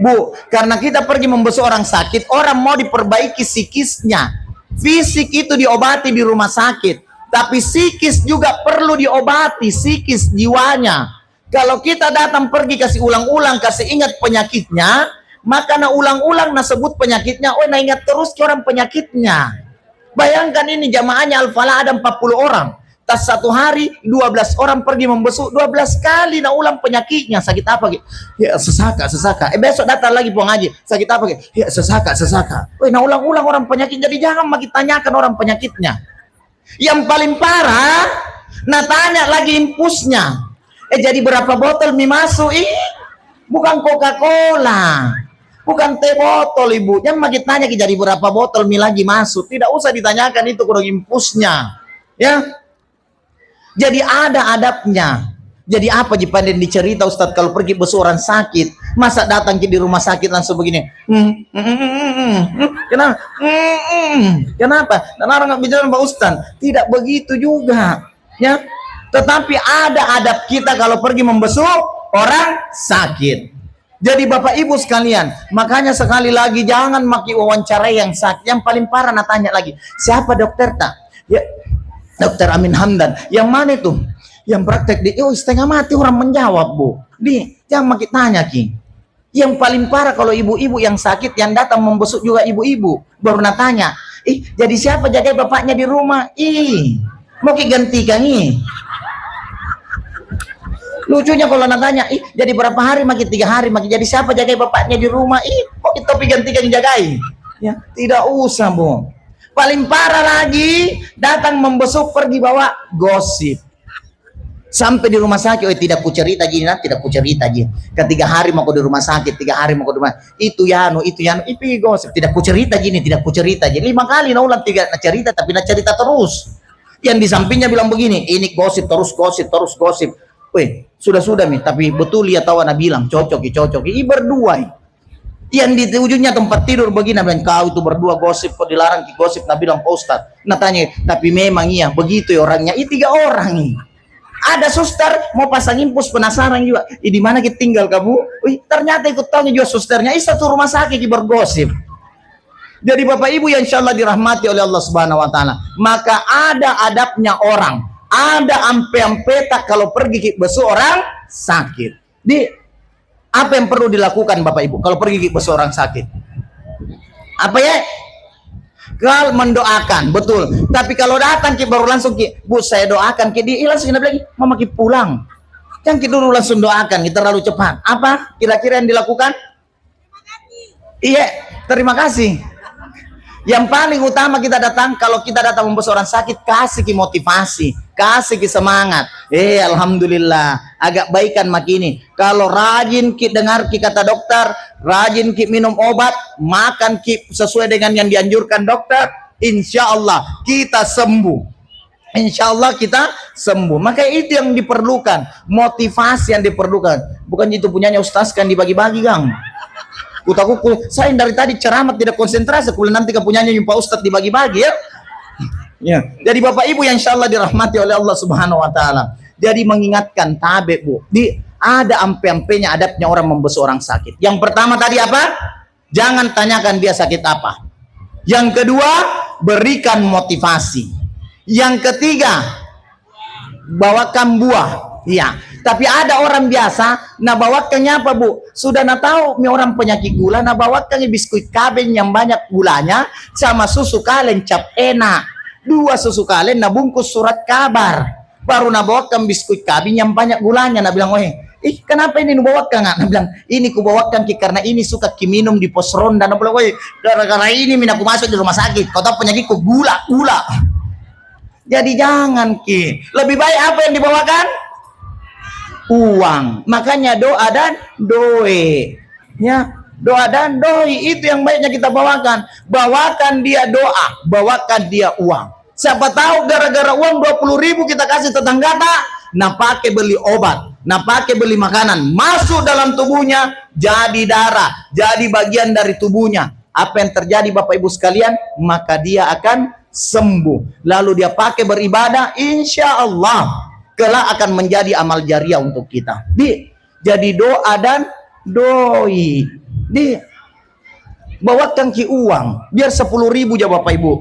Bu, karena kita pergi membesuk orang sakit, orang mau diperbaiki psikisnya. Fisik itu diobati di rumah sakit, tapi psikis juga perlu diobati, psikis jiwanya. Kalau kita datang pergi kasih ulang-ulang, kasih ingat penyakitnya, maka na ulang-ulang na sebut penyakitnya, na ingat terus ke orang penyakitnya. Bayangkan ini jamaahnya Al-Falah ada 40 orang. Tas satu hari 12 orang pergi membesuk, 12 kali na ulang penyakitnya. Sakit apa? Ya sesaka. Besok datang lagi Puang Haji. Sakit apa? Ya sesaka. Na ulang-ulang orang penyakit. Jadi jangan makin tanyakan orang penyakitnya. Yang paling parah, na tanya lagi impusnya. Jadi berapa botol mie masuk? Bukan Coca-Cola, bukan teh botol Ibu. Yang makin tanya jadi berapa botol mie lagi masuk. Tidak usah ditanyakan itu kurang impusnya. Ya. Jadi ada adabnya. Jadi apa Jipanden dicerita Ustadz kalau pergi besuk orang sakit, masa datang di rumah sakit langsung begini? Kenapa? Kenapa? Dan orang nggak bicara Pak Ustadz. Tidak begitu juga. Ya. Tetapi ada adab kita kalau pergi membesuk orang sakit. Jadi Bapak Ibu sekalian, makanya sekali lagi jangan maki wawancara yang sakit. Yang paling parah tanya lagi, siapa dokter tak? Ya, Dokter Amin Hamdan. Yang mana itu? Yang praktek di setengah mati orang menjawab Bu. Jangan maki tanya ki. Yang paling parah kalau ibu-ibu yang sakit yang datang membesuk juga ibu-ibu baru tanya, jadi siapa jaga bapaknya di rumah? Mau ki gantikan Lucunya kalau nanya, jadi berapa hari makin 3 hari makin jadi siapa jaga bapaknya di rumah? Kok kita gantikan jagai? Ya, tidak usah Bu. Paling parah lagi datang membesuk pergi bawa gosip. Sampai di rumah sakit, tidak ku cerita gini, tidak ku cerita gini. Ketiga hari mau di rumah sakit, 3 hari mau di rumah. Itu yanu, itu gosip. Tidak ku cerita gini, tidak ku cerita. Jadi 5 kali ulang 3 cerita tapi cerita terus. Yang di sampingnya bilang begini, ini gosip terus gosip. Sudah nih, tapi betul ya tahu anak bilang cocok. Berdua. Yang di ujungnya tempat tidur begini, bilang kau itu berdua gosip, kok dilarang gosip. Nah bilang Ustaz, tanya, tapi memang iya begitu ya orangnya. 3 orang nih. Ada suster mau pasang impus penasaran juga. Di mana kita tinggal kamu? Ternyata ikut tahu juga susternya. Satu rumah sakit bergosip. Jadi Bapak Ibu yang insya Allah dirahmati oleh Allah Subhanahu Wa Taala, maka ada adabnya orang. Ada ampe-ampeta kalau pergi besuk orang sakit. Apa yang perlu dilakukan Bapak Ibu kalau pergi besuk orang sakit? Apa ya? Kalau mendoakan, betul. Tapi kalau datang ki baru langsung ki, Bu saya doakan ki, dia langsung lagi, Mama ki pulang. Jangan ki dulu langsung doakan, kita terlalu cepat. Apa kira-kira yang dilakukan? Iya, terima kasih. Yang paling utama kita datang, kalau kita datang membesuk orang sakit, kasih ki motivasi, kasih ki semangat. Alhamdulillah, agak baikan makini. Kalau rajin ki dengar ki kata dokter, rajin ki minum obat, makan ki sesuai dengan yang dianjurkan dokter, insya Allah kita sembuh. Insya Allah kita sembuh. Maka itu yang diperlukan, motivasi yang diperlukan. Bukan itu punyanya ustaz kan dibagi-bagi, Gang. Saya dari tadi ceramah tidak konsentrasi, nanti kepunyanya Pak Ustadz dibagi-bagi ya. Ya. Jadi Bapak Ibu yang insya Allah dirahmati oleh Allah Subhanahu Wa Taala. Jadi mengingatkan tabe Bu, ada ampe-ampenya adabnya orang membesuk orang sakit. Yang pertama tadi apa? Jangan tanyakan dia sakit apa. Yang kedua, berikan motivasi. Yang ketiga, bawakan buah. Iya. Tapi ada orang biasa, nah bawakannya apa Bu? Sudah na tahu mi orang penyakit gula, nah bawakannya biskuit kabin yang banyak gulanya, sama susu kalen cap enak. 2 susu kalen, nah bungkus surat kabar. Baru na bawakan biskuit kabin yang banyak gulanya, nah bilang, kenapa ini nu bawakan? Nah bilang, ini ku bawakan ki karena ini suka ki minum di pos ronda. Nah bilang, gara-gara ini mina ku masuk di rumah sakit. Kau tahu penyakitku gula. Jadi jangan ki. Lebih baik apa yang dibawakan? Uang. Makanya doa dan doe. Ya, doa dan doi itu yang baiknya kita bawakan. Bawakan dia doa, bawakan dia uang. Siapa tahu gara-gara uang 20.000 kita kasih tetangga tak, nah pakai beli obat, nah pakai beli makanan, masuk dalam tubuhnya, jadi darah, jadi bagian dari tubuhnya. Apa yang terjadi Bapak Ibu sekalian? Maka dia akan sembuh. Lalu dia pakai beribadah, insya Allah kelak akan menjadi amal jariah untuk kita. Jadi doa dan doi. Bawakan ki uang, biar 10.000 ya Bapak Ibu.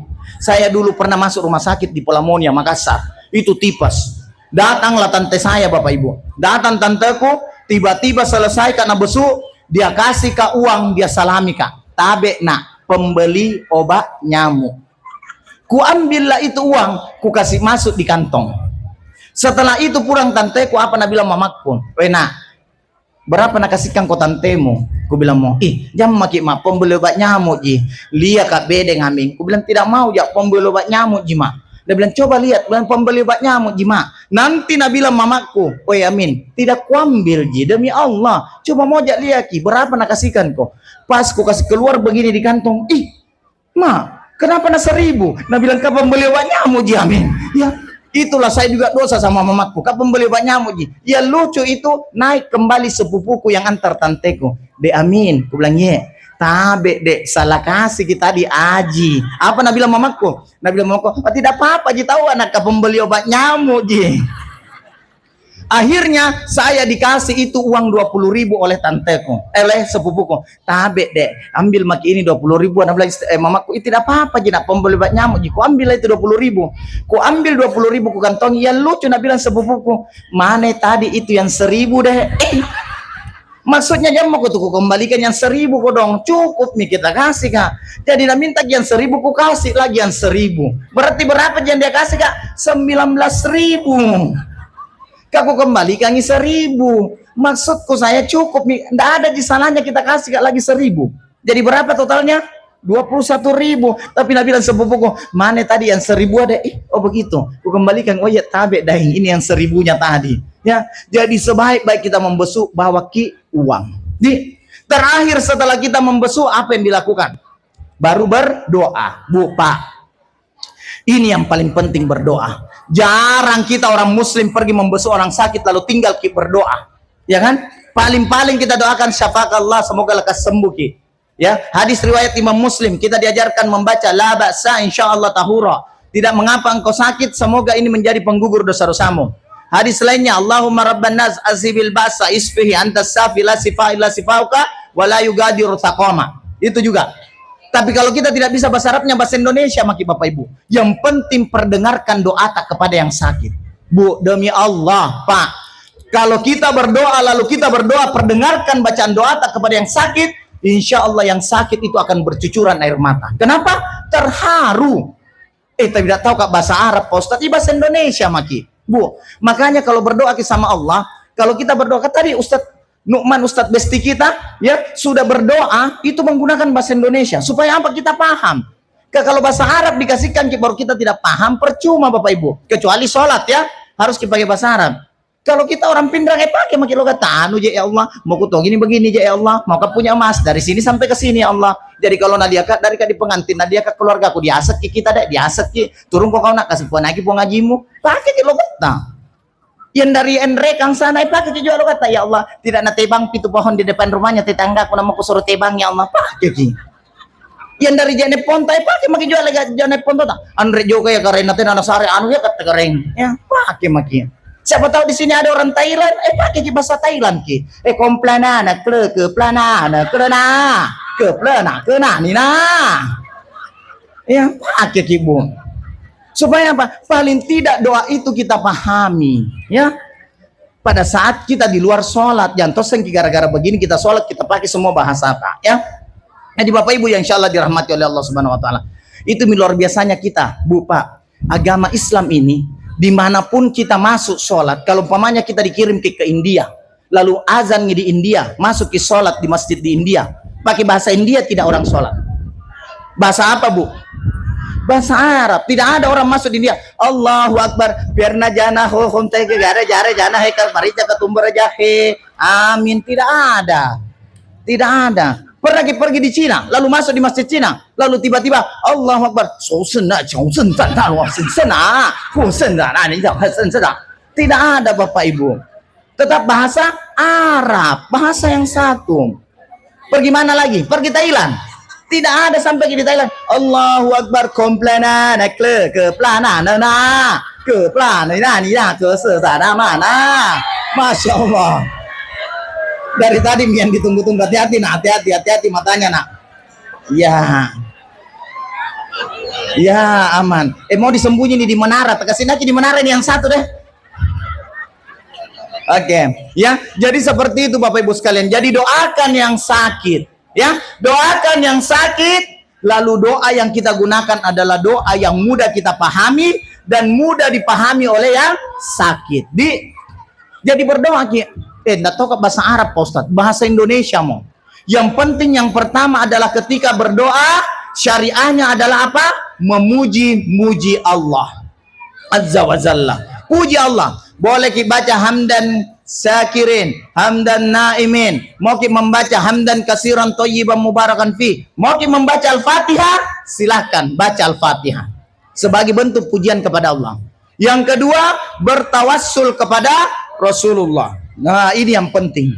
Saya dulu pernah masuk rumah sakit di Pelamonia, Makassar. Itu tipes. Datanglah tante saya Bapak Ibu. Datang tanteku, tiba-tiba selesai karena besuk, dia kasih ke uang, dia salami Kak. Tabe nak, pembeli obat nyamuk. Ku ambillah itu uang, ku kasih masuk di kantong. Setelah itu pulang tanteku apa nak bilang mamaku, nak berapa nak kasihkan kau tantemu? Ku bilang mau, jangan maki mak pembeli obat nyamuk ji. Lihat kak bede ngamin. Ku bilang tidak mau ya pembeli obat nyamuk ji mak. Dia bilang coba lihat, bilang pembeli obat nyamuk ji mak. Nanti nak bilang mamaku, Amin, tidak kuambil ji demi Allah. Coba mau jak lihat ki berapa nak kasihkan kau. Pas ku kasih keluar begini di kantong, mak kenapa nak 1.000? Nak bilang kau pembeli obat nyamuk ji Amin. Ya. Itulah saya juga dosa sama mamaku. Kau pembeli obat nyamuk ji. Ya lucu itu naik kembali sepupuku yang antar tanteku. Dek Amin, aku bilang tabe dek salah kasih kita di aji. Apa nak bilang mamaku? Nak bilang mamaku, tidak apa-apa ji tahu anak kau pembeli obat nyamuk ji. Akhirnya saya dikasih itu uang 20.000 oleh tanteku, oleh sepupuku. Tabe dek, ambil maki ini 20.000. Anak bilang mamaku, itu tidak apa-apa ji nak pembeli obat nyamuk ji. Ku ambil itu 20.000. Ku ambil 20.000 ku kantongi. Ya lucu nak bilang sepupuku, mana tadi itu yang 1.000 deh. Maksudnya jam aku tuh kembalikan yang 1.000 kok dong. Cukup nih kita kasih Kak. Jadi nak minta yang 1.000 ku kasih lagi yang 1.000. Berarti berapa yang dia kasih Kak? 19.000. Aku kembalikan 1.000. Maksudku saya cukup nih. Tidak ada di sananya kita kasih Kak lagi 1.000. Jadi berapa totalnya? 21.000. Tapi Nabi bilang sepupuku, mana tadi yang 1.000 ada? Oh begitu. Aku kembalikan. Oh ya tabe dahi. Ini yang 1.000-nya tadi. Ya. Jadi sebaik-baik kita membesuk bawa ki uang. Terakhir setelah kita membesuk apa yang dilakukan? Baru berdoa. Bu Pak, ini yang paling penting berdoa. Jarang kita orang muslim pergi membesuk orang sakit lalu tinggal ki berdoa. Ya kan? Paling-paling kita doakan syafaat Allah semoga lekas sembuh ki. Ya, hadis riwayat Imam Muslim kita diajarkan membaca la ba'sa insyaallah tahura. Tidak mengapa engkau sakit, semoga ini menjadi penggugur dosa-dosamu. Hadis lainnya Allahumma rabban nas azibil ba'sa isfihi antas safi la sifa illa sifauka wa la yugadiru taqama. Itu juga. Tapi kalau kita tidak bisa bahasa Arabnya, bahasa Indonesia maki Bapak Ibu. Yang penting perdengarkan doa tak kepada yang sakit. Bu, demi Allah, Pak. Kalau kita berdoa lalu kita berdoa perdengarkan bacaan doa tak kepada yang sakit, insya Allah yang sakit itu akan bercucuran air mata. Kenapa? Terharu. Tidak tahu kak bahasa Arab Pak Ustadz, bahasa Indonesia maki. Bu, makanya kalau berdoa sama Allah, kalau kita berdoa tadi Ustadz Nu'man, Ustadz Besti kita ya sudah berdoa itu menggunakan bahasa Indonesia supaya apa? Kita paham. Kalau bahasa Arab dikasihkan baru kita tidak paham, percuma Bapak Ibu. Kecuali sholat ya harus dipakai bahasa Arab. Kalau kita orang pindrang pakai makin lo kata anu ya Allah, mau kuto gini begini ya Allah, mau kau punya emas dari sini sampai ke sini ya Allah. Jadi kalau nadia kak dari di pengantin nadia ke keluarga aku diaset kita deh, diaset turun kok kau nak kasih puan lagi puan ngajimu, pakai lo kata. Yang dari Endre kang sana pakai juga lo kata ya Allah, tidak nak tebang pitu pohon di depan rumahnya tetangga aku nama aku suruh tebang ya Allah, pakai ki. Yang dari Jane Ponta pakai makin jual lagi Jane Ponta, Andre juga ya karena nanti anak sare anu ya kata kering, ya pakai makin. Siapa tahu di sini ada orang Thailand, pakai bahasa Thailand ki. Komplanana, ke planana, ke plana, nina. Ya, pakai ki Bu. Supaya apa? Paling tidak doa itu kita pahami, ya. Pada saat kita di luar sholat, jangan toseng gara-gara begini kita sholat kita pakai semua bahasa apa, ya. Jadi Bapak Ibu yang insya Allah dirahmati oleh Allah Subhanahu Wa Taala. Itu luar biasanya kita, Bu Pak. Agama Islam ini dimanapun kita masuk sholat, kalau umpamanya kita dikirim ke India, lalu azan di India, masuk ke sholat di masjid di India, pakai bahasa India tidak orang sholat. Bahasa apa Bu? Bahasa Arab. Tidak ada orang masuk di India. Allahu Akbar. Biarna jana ho homtai ke gara jana hekal marica ketumbar jahe. Amin. Tidak ada. Tidak ada. Pergi di Cina, lalu masuk di masjid Cina, lalu tiba-tiba Allahu Akbar, tidak ada Bapak Ibu. Tetap bahasa Arab, bahasa yang satu. Pergi mana lagi? Pergi Thailand. Tidak ada sampai di Thailand. Allahu Akbar, komplana, nakle, ke plana, nana, ke plana, nina, ke sesana mana. Masya Allah. Dari tadi yang ditunggu-tunggu, hati-hati nak, hati-hati matanya nak. Ya aman. Mau disembunyi nih di menara, kasih aja di menara ini yang satu deh. Oke, ya. Jadi seperti itu Bapak Ibu sekalian. Jadi doakan yang sakit, ya. Doakan yang sakit. Lalu doa yang kita gunakan adalah doa yang mudah kita pahami dan mudah dipahami oleh yang sakit. Jadi berdoa enggak tahu bahasa Arab Pak Ustadz, bahasa Indonesia mau. Yang penting yang pertama adalah ketika berdoa syariahnya adalah apa? Memuji Allah Azza wa Jalla. Puji Allah. Boleh kita baca hamdan syakirin, hamdan naimin. Mau kita membaca hamdan kasiran thayyiban mubarakan fi. Mau kita membaca Al-Fatihah, silahkan baca Al-Fatihah sebagai bentuk pujian kepada Allah. Yang kedua, bertawassul kepada Rasulullah. Nah, ini yang penting.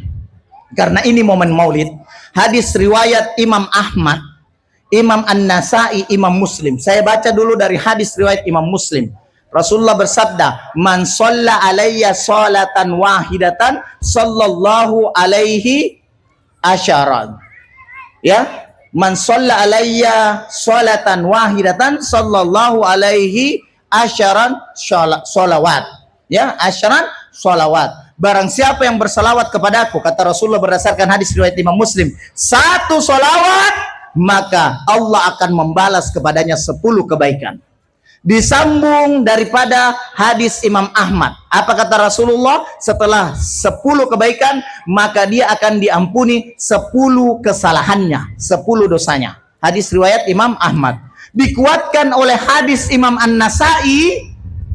Karena ini momen Maulid. Hadis riwayat Imam Ahmad, Imam An-Nasai, Imam Muslim. Saya baca dulu dari hadis riwayat Imam Muslim. Rasulullah bersabda, "Man shalla alayya sholatan wahidatan, sallallahu alaihi asyaran." Ya, man shalla alayya sholatan wahidatan, sallallahu alaihi asyaran sholawat. Ya, asyaran sholawat. Barang siapa yang bersalawat kepadaku, kata Rasulullah berdasarkan hadis riwayat Imam Muslim, 1 salawat, maka Allah akan membalas kepadanya 10 kebaikan. Disambung daripada hadis Imam Ahmad. Apa kata Rasulullah? Setelah 10 kebaikan, maka dia akan diampuni 10 kesalahannya, 10 dosanya. Hadis riwayat Imam Ahmad. Dikuatkan oleh hadis Imam An-Nasai,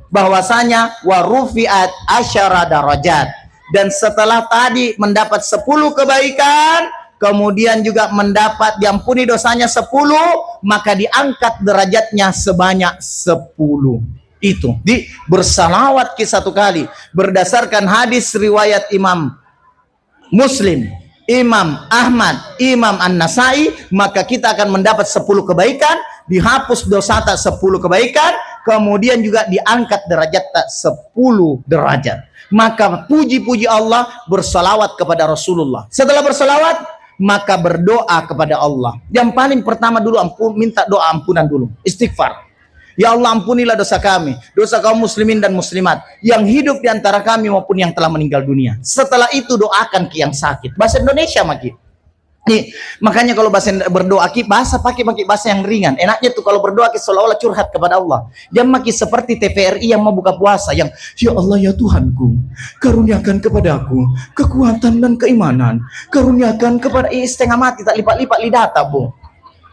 bahwasanya warufiat asyara darajat, dan setelah tadi mendapat 10 kebaikan, kemudian juga mendapat diampuni dosanya 10, maka diangkat derajatnya sebanyak 10. Itu bersalawat ke 1 kali berdasarkan hadis riwayat Imam Muslim, Imam Ahmad, Imam An-Nasai, maka kita akan mendapat 10 kebaikan, dihapus dosa tak 10 kebaikan, kemudian juga diangkat derajat tak 10 derajat. Maka puji-puji Allah, bersalawat kepada Rasulullah. Setelah bersalawat, maka berdoa kepada Allah. Yang paling pertama dulu minta doa ampunan dulu, istighfar. Ya Allah, ampunilah dosa kami, dosa kaum muslimin dan muslimat yang hidup di antara kami maupun yang telah meninggal dunia. Setelah itu doakan ke yang sakit. Bahasa Indonesia maki. Nih, makanya kalau berdoa pakai bahasa yang ringan. Enaknya tuh kalau berdoa seolah-olah curhat kepada Allah. Dia makin seperti TVRI yang mau buka puasa, yang ya Allah ya Tuhanku, karuniakan kepadaku kekuatan dan keimanan, karuniakan kepada setengah mati tak lipat-lipat lidah bu.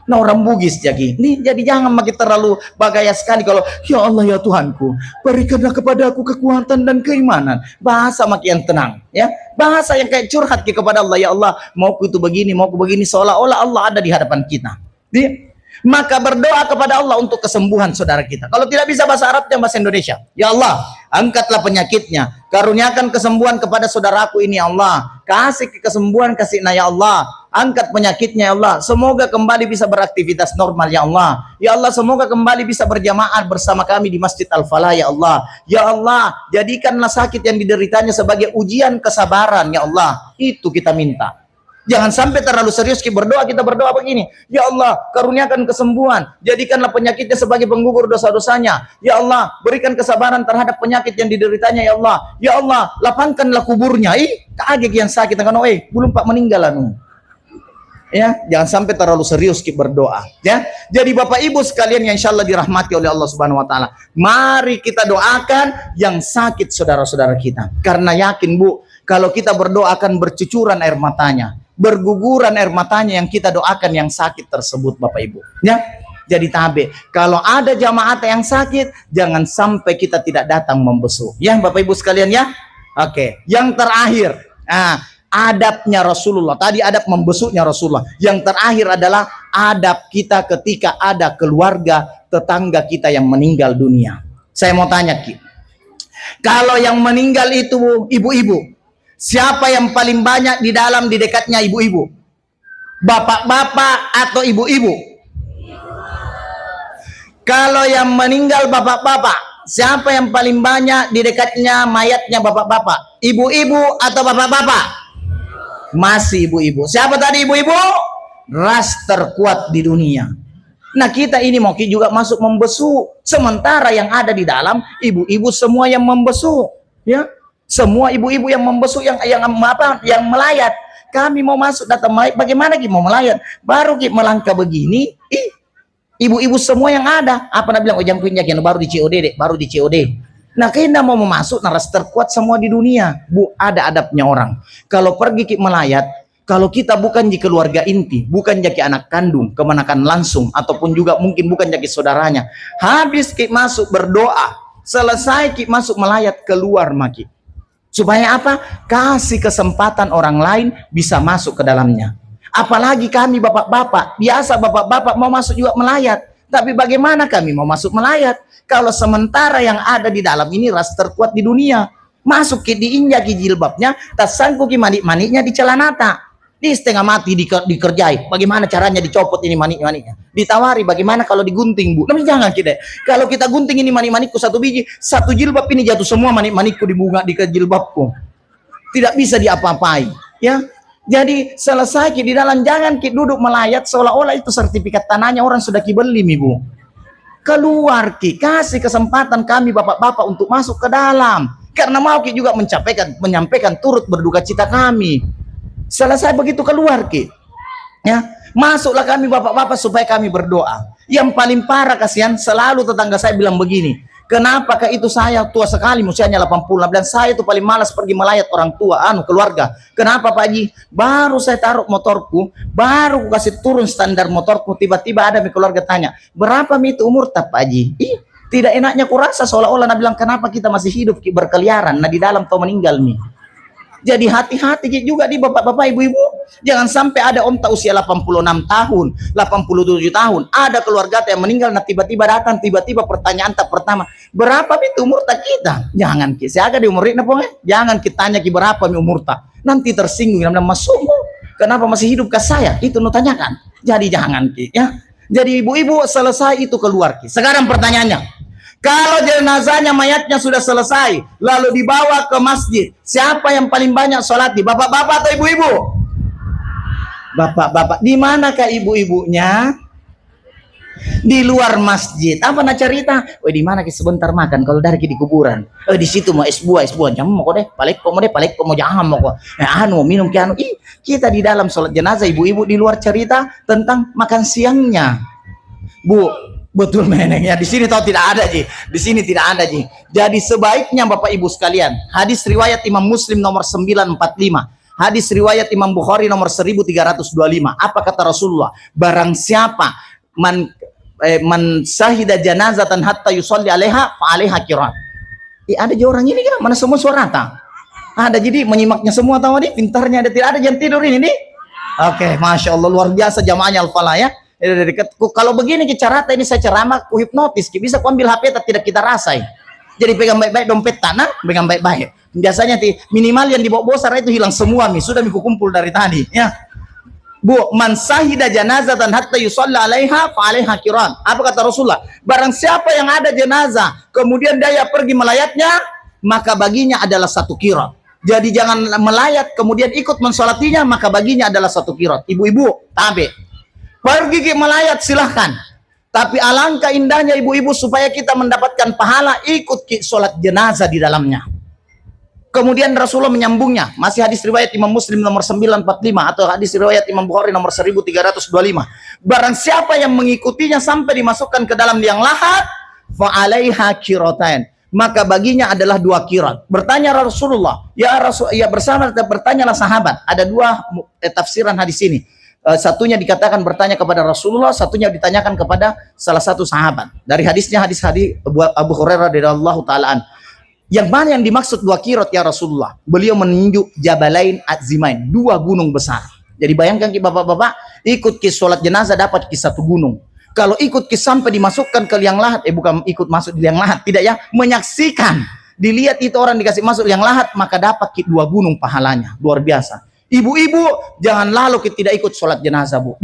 Nah orang Bugis jadi jangan makin terlalu bagaya sekali kalau ya Allah ya Tuhanku, berikanlah kepadaku kekuatan dan keimanan. Bahasa makin tenang ya, bahasa yang kayak curhat kepada Allah. Ya Allah, mauku itu begini, mauku begini, seolah-olah Allah ada di hadapan kita. Maka berdoa kepada Allah untuk kesembuhan saudara kita. Kalau tidak bisa bahasa Arabnya, bahasa Indonesia. Ya Allah, angkatlah penyakitnya, karuniakan kesembuhan kepada saudaraku ini ya Allah. Kasih kesembuhan, kasih ya Allah. Angkat penyakitnya ya Allah. Semoga kembali bisa beraktivitas normal ya Allah. Ya Allah, semoga kembali bisa berjamaah bersama kami di Masjid Al-Falah ya Allah. Ya Allah, jadikanlah sakit yang dideritanya sebagai ujian kesabaran ya Allah. Itu kita minta. Jangan sampai terlalu serius kita berdoa begini. Ya Allah, karuniakan kesembuhan. Jadikanlah penyakitnya sebagai penggugur dosa-dosanya. Ya Allah, berikan kesabaran terhadap penyakit yang dideritanya ya Allah. Ya Allah, lapangkanlah kuburnya. Kaget yang sakit. Belum Pak meninggal anu. Ya, jangan sampai terlalu serius kita berdoa. Ya, jadi Bapak Ibu sekalian yang insya Allah dirahmati oleh Allah Subhanahu Wa Taala, mari kita doakan yang sakit saudara-saudara kita. Karena yakin Bu, kalau kita berdoa akan bercucuran air matanya, berguguran air matanya yang kita doakan yang sakit tersebut Bapak Ibu. Ya, jadi tabe. Kalau ada jamaah yang sakit, jangan sampai kita tidak datang membesuk. Ya Bapak Ibu sekalian ya. Oke, yang terakhir. Adabnya Rasulullah. Tadi adab membesuknya Rasulullah. Yang terakhir adalah adab kita ketika ada keluarga tetangga kita yang meninggal dunia. Saya mau tanya Ki, kalau yang meninggal itu ibu-ibu, siapa yang paling banyak di dekatnya ibu-ibu? Bapak-bapak atau ibu-ibu? Kalau yang meninggal bapak-bapak, siapa yang paling banyak di dekatnya mayatnya bapak-bapak? Ibu-ibu atau bapak-bapak? Masih ibu-ibu. Siapa tadi ibu-ibu? Ras terkuat di dunia. Nah kita ini mau juga masuk membesuk. Sementara yang ada di dalam ibu-ibu semua yang membesuk. Ya, semua ibu-ibu yang membesuk, yang melayat. Kami mau masuk datang melayat. Bagaimana kita mau melayat? Baru kita melangkah begini. Ibu-ibu semua yang ada. Apa nak bilang? Jangan punya baru di COD deh. Baru di COD. Nah, kita mau masuk naras terkuat semua di dunia. Bu, ada adabnya orang. Kalau pergi kita melayat, kalau kita bukan di keluarga inti, bukan jadi anak kandung, kemenakan langsung, ataupun juga mungkin bukan jadi saudaranya. Habis kita masuk berdoa, selesai kita masuk melayat, keluar maki. Supaya apa? Kasih kesempatan orang lain bisa masuk ke dalamnya. Apalagi kami bapak-bapak, biasa bapak-bapak mau masuk juga melayat. Tapi bagaimana kami mau masuk melayat? Kalau sementara yang ada di dalam ini ras terkuat di dunia, masuk ke diinjak jilbabnya, tak sanggup manik-maniknya di celanata, di setengah mati dikerjai. Bagaimana caranya dicopot ini manik-maniknya? Ditawari bagaimana kalau digunting Bu? Tapi jangan kita. Kalau kita gunting ini manik-manikku satu biji, satu jilbab ini jatuh semua manik-manikku di bunga di jilbabku. Tidak bisa diapa-apai. Ya. Jadi selesai di dalam, jangan kita duduk melayat seolah-olah itu sertifikat tanahnya orang sudah kibeli Bu. Keluar kasih kesempatan kami bapak-bapak untuk masuk ke dalam, karena mau kita juga menyampaikan turut berduka cita kami. Selesai begitu keluar ya, masuklah kami bapak-bapak supaya kami berdoa. Yang paling parah kasihan, selalu tetangga saya bilang begini, kenapa itu saya tua sekali, usianya 86, dan saya itu paling malas pergi melayat orang tua, keluarga. Kenapa Pak Haji? Baru saya taruh motorku, baru kasih turun standar motorku, tiba-tiba ada keluarga tanya, berapa itu umur Pak Haji? Tidak enaknya kurasa seolah-olah bilang, kenapa kita masih hidup berkeliaran, di dalam tau meninggal nih. Jadi hati-hati juga di bapak-bapak, ibu-ibu. Jangan sampai ada om tak usia 86 tahun, 87 tahun. Ada keluarga yang meninggal, tiba-tiba datang, tiba-tiba pertanyaan tak pertama, berapa itu umur tak kita? Jangan siaga di umur ini, jangan kita tanya berapa umur tak. Nanti tersinggung, masukmu. Kenapa masih hidup ke saya? Itu tanyakan. Jadi jangan ya. Jadi ibu-ibu selesai itu keluar. Sekarang pertanyaannya, kalau jenazahnya mayatnya sudah selesai, lalu dibawa ke masjid, siapa yang paling banyak sholat? Bapak-bapak atau ibu-ibu? Bapak-bapak. Di manakah ibu-ibunya? Di luar masjid. Apa nak cerita? Oh, di mana kita sebentar makan kalau dari di kuburan. Di situ mau es buah jangan mau kok deh. Balik kok mau jangan mau kok. Anu minum ki anu. Kita di dalam sholat jenazah ibu-ibu di luar cerita tentang makan siangnya. Bu, betul menengnya. Di sini tahu tidak ada, Ji. Di sini tidak ada, Ji. Jadi sebaiknya Bapak Ibu sekalian, hadis riwayat Imam Muslim nomor 945. Hadis riwayat Imam Bukhari nomor 1325. Apa kata Rasulullah? Barang siapa man sahida janazatan hatta yusalli alaiha fa alaiha qirat. Ada je orang ini kan, mana semua suara rata. Ada jadi menyimaknya semua tahu nih, pintarnya ada, tidak ada yang tidur ini nih. Oke, Masya Allah luar biasa jamaahnya Al-Falah ya. Kalau begini cara rata ini saya ceramah, ku hipnotis, bisa ku ambil HP tapi tidak kita rasai. Jadi pegang baik-baik dompet tanah, pegang baik-baik. Biasanya minimal yang dibawa bosar itu hilang semua nih, sudah miku kumpul dari tadi ya. Bu, man sahida janazatan hatta yusalla alaiha fa alaiha qiran. Apa kata Rasulullah? Barang siapa yang ada jenazah, kemudian dia pergi melayatnya, maka baginya adalah satu qirat. Jadi jangan melayat kemudian ikut mensolatinya, maka baginya adalah satu qirat. Ibu-ibu, tabe. Pergi melayat silahkan. Tapi alangkah indahnya ibu-ibu supaya kita mendapatkan pahala ikut sholat jenazah di dalamnya. Kemudian Rasulullah menyambungnya, masih hadis riwayat Imam Muslim nomor 945 atau hadis riwayat Imam Bukhari nomor 1325. Barang siapa yang mengikutinya sampai dimasukkan ke dalam liang lahat, fa alaiha qiratain, maka baginya adalah 2 qirat. Bertanya Rasulullah, ya Rasul, ya bertanyalah sahabat. Ada 2 tafsiran hadis ini. Satunya dikatakan bertanya kepada Rasulullah, satunya ditanyakan kepada salah satu sahabat. Dari hadisnya hadis Abu Hurairah radhiyallahu taala. Yang mana yang dimaksud 2 qirat ya Rasulullah? Beliau menunjuk Jabalain Azimain, 2 gunung besar. Jadi bayangkan ki bapak-bapak, ikut ki sholat jenazah dapat ki 1 gunung. Kalau ikut ki sampai dimasukkan ke liang lahat, bukan ikut masuk di liang lahat, tidak ya, menyaksikan. Dilihat itu orang dikasih masuk liang lahat, maka dapat ki 2 gunung pahalanya. Luar biasa. Ibu-ibu, jangan lalu ki tidak ikut sholat jenazah, Bu.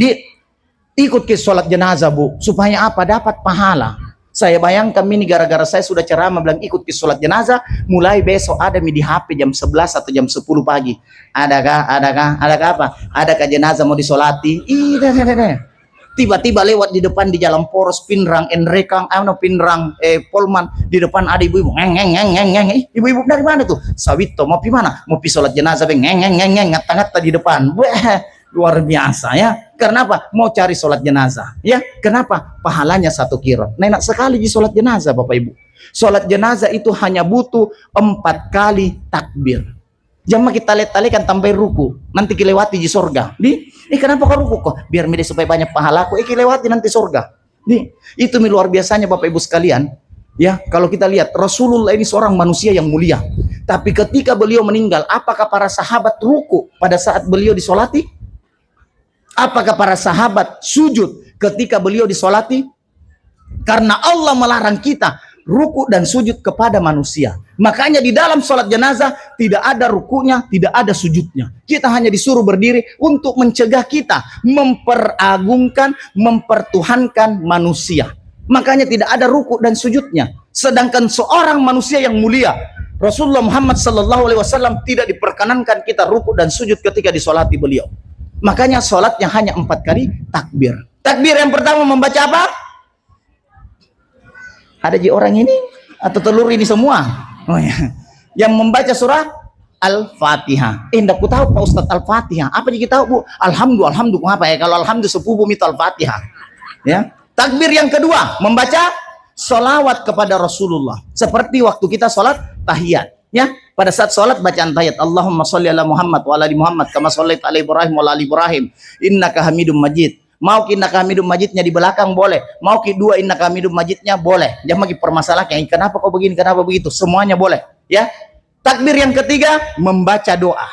Ikut ki sholat jenazah, Bu. Supaya apa? Dapat pahala. Saya bayangkan ini gara-gara saya sudah ceramah bilang ikut ke sholat jenazah, mulai besok ada di HP jam 11 atau jam 10 pagi. Adakah apa? Adakah jenazah mau disolati? Tiba-tiba lewat di depan di jalan poros Pinrang, Enrekang, Pinrang, Polman, di depan ada ibu-ibu, ibu-ibu dari mana tuh? Sawito, mau pi mana? Mau pi sholat jenazah, ngata-ngata di depan. Luar biasa ya. Karena apa? Mau cari sholat jenazah ya. Kenapa? Pahalanya 1 qirat. Nah, enak sekali di sholat jenazah Bapak Ibu. Sholat jenazah itu hanya butuh 4 kali takbir. Jangan kita talikan sampai ruku, nanti kelewati di surga. Kenapa kau ruku kok? Biar milih supaya banyak pahalaku, kelewati nanti surga. Itu luar biasanya Bapak Ibu sekalian. Ya, kalau kita lihat Rasulullah ini seorang manusia yang mulia. Tapi ketika beliau meninggal, apakah para sahabat ruku pada saat beliau disolati? Apakah para sahabat sujud ketika beliau disolati? Karena Allah melarang kita ruku dan sujud kepada manusia. Makanya di dalam sholat jenazah tidak ada rukunya, tidak ada sujudnya. Kita hanya disuruh berdiri untuk mencegah kita memperagungkan, mempertuhankan manusia. Makanya tidak ada ruku dan sujudnya. Sedangkan seorang manusia yang mulia, Rasulullah Muhammad SAW tidak diperkenankan kita ruku dan sujud ketika disolati beliau. Makanya sholatnya hanya 4 kali takbir. Takbir yang pertama membaca apa? Ada di orang ini atau telur ini semua? Oh ya. Yang membaca surah Al-Fatihah. Enggak ku tahu Pak Ustadz Al-Fatihah. Apa yang kita tahu, Bu? Alhamdulillah apa ya? Kalau alhamdulillah sepupu minta Al-Fatihah. Ya. Takbir yang kedua membaca sholawat kepada Rasulullah. Seperti waktu kita sholat tahiyat. Ya, pada saat sholat bacaan tahiyat, Allahumma sholli ala Muhammad wa ala ali Muhammad kama shallaita ala Ibrahim wa ala ali Ibrahim innaka Hamidum Majid. Mau ki innaka Hamidum Majidnya di belakang boleh, mau ki 2 innaka Hamidum Majidnya boleh. Jangan lagi permasalahan kenapa kok begini, kenapa begitu, semuanya boleh, ya. Takbir yang ketiga membaca doa.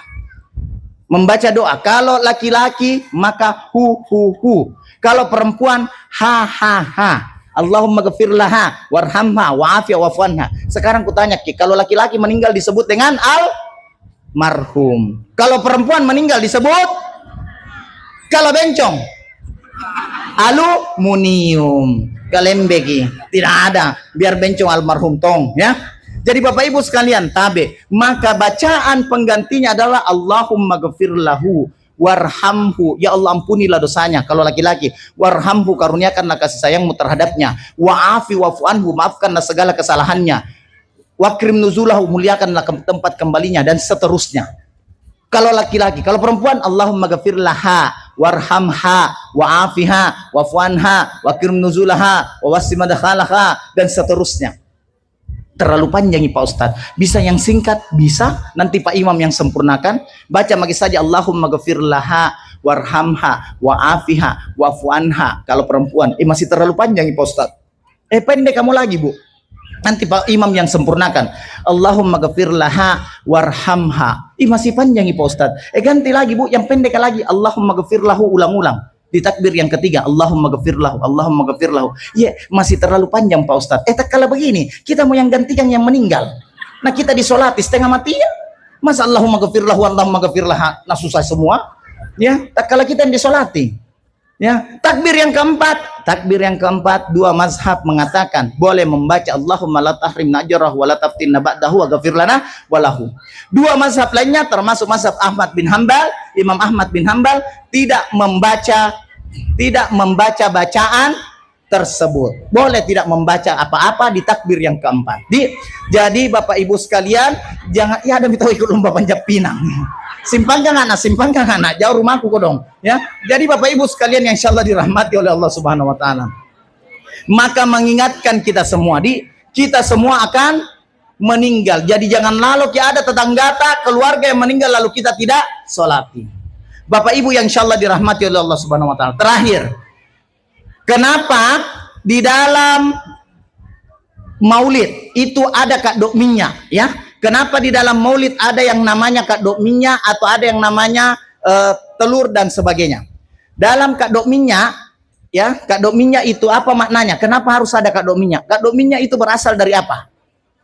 Membaca doa. Kalau laki-laki maka hu. Kalau perempuan ha. Allahumma ghafir laha warhamha wa'afiha wa'fuanha. Sekarang kutanya Ki, kalau laki-laki meninggal disebut dengan almarhum. Kalau perempuan meninggal disebut, kalau bencong aluminium. Kalembeki tidak ada, biar bencong almarhum tong ya. Jadi Bapak Ibu sekalian tabe, maka bacaan penggantinya adalah Allahumma ghafir lahu warhamhu, ya Allah ampunilah dosanya kalau laki-laki, warhamhu, karuniakanlah kasih sayangmu terhadapnya, wa'afi wa'fu anhu, maafkanlah segala kesalahannya, wakrim nuzulahu, muliakanlah tempat kembalinya, dan seterusnya. Kalau laki-laki. Kalau perempuan, Allahumma ghafir laha warhamha wa'afiha wa'fu anha wakrim nuzulaha wa wasi madakhalaha, dan seterusnya. Terlalu panjang Pak Ustadz. Bisa yang singkat? Bisa. Nanti Pak Imam yang sempurnakan. Baca lagi saja Allahumma ghafir laha warhamha wa'afiha wa'fu anha. Kalau perempuan, masih terlalu panjang Pak Ustadz. Pendek kamu lagi Bu. Nanti Pak Imam yang sempurnakan. Allahumma ghafir laha warhamha. Masih panjang Pak Ustadz. Ganti lagi Bu, yang pendek lagi. Allahumma ghafir lahu, ulang-ulang. Di takbir yang ketiga, Allahumma ghafir lahu, Allahumma ghafir lahu. Masih terlalu panjang Pak Ustadz. Tak kala begini, kita mau yang gantikan yang meninggal. Nah kita disolati setengah mati ya. Masa Allahumma ghafir lahu, Allahumma ghafir laha, nah susah semua. Tak kala kita yang disolati. Takbir yang keempat, dua mazhab mengatakan boleh membaca Allahumma la tahrimna ajrahu wa la taftinna ba'dahu wa ghafir lana walahu. Dua mazhab lainnya termasuk mazhab Ahmad bin Hambal, Imam Ahmad bin Hambal tidak membaca bacaan tersebut. Boleh tidak membaca apa-apa di takbir yang keempat. Jadi Bapak Ibu sekalian, jangan ada minta ikut lomba panjat pinang. Simpan kan anak, jauh rumahku kok dong. Jadi Bapak Ibu sekalian yang insyaallah dirahmati oleh Allah Subhanahu wa taala. Maka mengingatkan kita semua, kita semua akan meninggal. Jadi jangan lalu ada tetangga keluarga yang meninggal lalu kita tidak sholati. Bapak Ibu yang insyaallah dirahmati oleh Allah Subhanahu wa taala. Terakhir, kenapa di dalam maulid itu ada kak dokminya Kenapa di dalam maulid ada yang namanya kadok minyak atau ada yang namanya telur dan sebagainya? Dalam kadok minyak, kadok minyak itu apa maknanya? Kenapa harus ada kadok minyak? Kadok minyak itu berasal dari apa?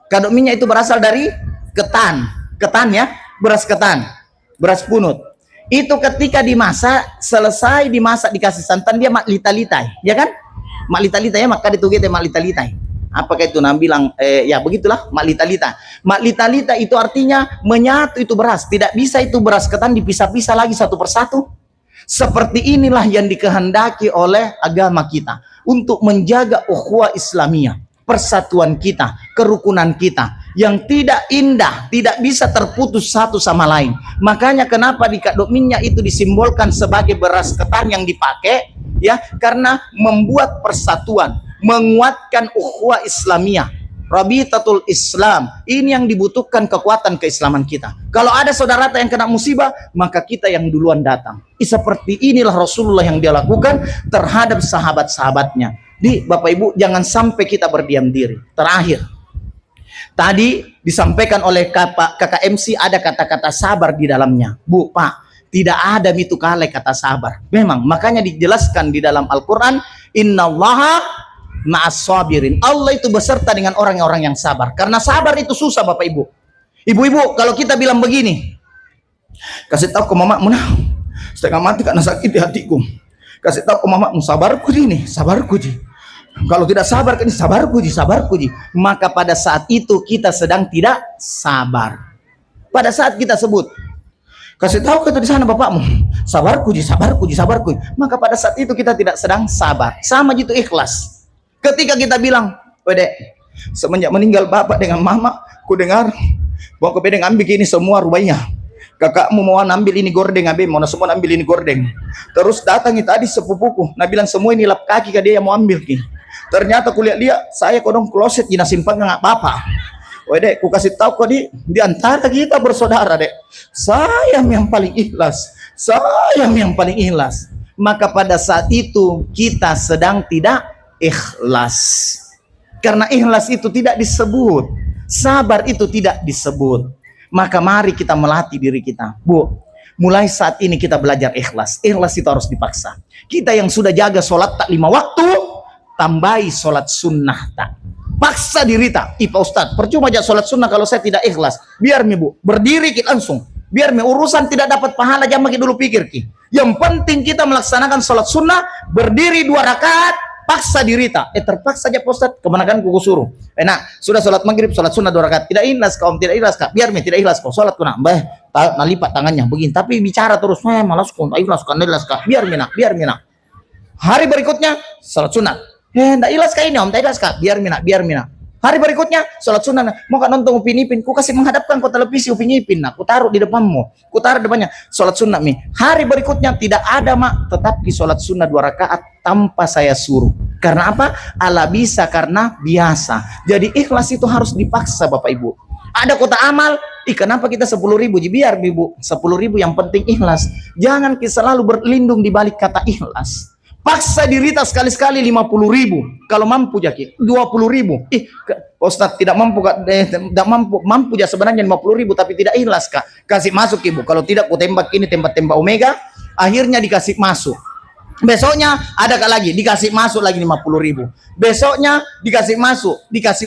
Kadok minyak itu berasal dari ketan, beras ketan, beras punut. Itu ketika dimasak, selesai dimasak dikasih santan dia mak lita-litai, ya kan? Mak lita-litai maka ditugete mak lita-litai. Apakah itu Nabi bilang begitulah mak lita-lita. Mak lita-lita itu artinya menyatu itu beras. Tidak bisa itu beras ketan dipisah-pisah lagi satu persatu. Seperti inilah yang dikehendaki oleh agama kita untuk menjaga ukhuwah Islamiyah, persatuan kita, kerukunan kita yang tidak indah, tidak bisa terputus satu sama lain. Makanya kenapa di kadok minyak itu disimbolkan sebagai beras ketan yang dipakai karena membuat persatuan, menguatkan ukhuwah Islamiyah, Rabitatul Islam. Ini yang dibutuhkan kekuatan keislaman kita. Kalau ada saudara yang kena musibah, maka kita yang duluan datang. Seperti inilah Rasulullah yang dia lakukan terhadap sahabat-sahabatnya. Bapak Ibu, jangan sampai kita berdiam diri. Terakhir, tadi disampaikan oleh kakak MC ada kata-kata sabar di dalamnya. Bu, Pak, tidak ada mitu kale kata sabar. Memang, makanya dijelaskan di dalam Al-Quran, innallaha ma'as sabirin. Allah itu beserta dengan orang-orang yang sabar. Karena sabar itu susah Bapak Ibu. Ibu-ibu, kalau kita bilang begini, kasih tahu ke mamamu, nah, setengah mati karena sakit di hatiku. Kasih tahu ke mamamu, sabarku ini, sabarku ji. Kalau tidak sabar, ini sabarku ji. Maka pada saat itu kita sedang tidak sabar. Pada saat kita sebut, kasih tahu ke di sana bapakmu, sabarku ji. Maka pada saat itu kita tidak sedang sabar. Sama gitu ikhlas. Ketika kita bilang, Dek, semenjak meninggal bapak dengan mama, ku dengar bahwa kau bedeng ambil ini semua rupanya. Kakakmu mau ambil ini gordeng, mau semua ambil ini gordeng. Terus datangi tadi sepupuku, nah bilang semua ini lap kaki ke dia yang mau ambil ki. Ternyata kulihat dia, saya kodong kloset jina simpan nggak apa-apa. Dek, ku kasih tahu kau di antara kita bersaudara, Dek, saya yang paling ikhlas. Maka pada saat itu kita sedang tidak ikhlas. Karena ikhlas itu tidak disebut, sabar itu tidak disebut. Maka mari kita melatih diri kita. Bu, mulai saat ini kita belajar ikhlas. Ikhlas itu harus dipaksa. Kita yang sudah jaga sholat tak 5 waktu, tambahi sholat sunnah tak. Paksa diri tak. Pak Ustadz, percuma aja sholat sunnah kalau saya tidak ikhlas. Biar mi Bu, berdiri kita langsung. Biar mi urusan tidak dapat pahala, jangan dulu pikir ki. Yang penting kita melaksanakan sholat sunnah, berdiri 2 rakaat, paksa diri tak. Terpaksa aja Pak Ustadz, kemenangan kuku suruh. Nah, sudah sholat maghrib, sholat sunnah 2 rakaat. Tidak ikhlas kaum, tidak ikhlas kak. Biar mi tidak ikhlas kau sholat kuna. nalipat tangannya begini, tapi bicara terus, malas biar mina. Hari berikutnya salat sunat. Ndak ilas kah ini om, tak ilas kah? Biar mina. Hari berikutnya salat sunat. Mau kan nonton Upin Ipin, ku kasih menghadapkan ke televisi Upin Ipin, nah, ku taruh di depanmu, ku taruh depannya salat sunat mi. Hari berikutnya tidak ada mak, tetapi salat sunat 2 rakaat tanpa saya suruh. Karena apa? Ala bisa karena biasa. Jadi ikhlas itu harus dipaksa Bapak Ibu. Ada kota amal, kenapa kita 10.000? Biar Ibu 10.000 yang penting ikhlas. Jangan kita selalu berlindung di balik kata ikhlas. Paksa diri kita sekali-sekali 50.000. Kalau mampu jadi 20.000. Ustaz tidak mampu, tidak mampu ya sebenarnya 50.000 tapi tidak ikhlas Kak. Kasih masuk Ibu. Kalau tidak ku tembak ini tembak Omega, akhirnya dikasih masuk. Besoknya ada lagi dikasih masuk lagi 50.000. Besoknya dikasih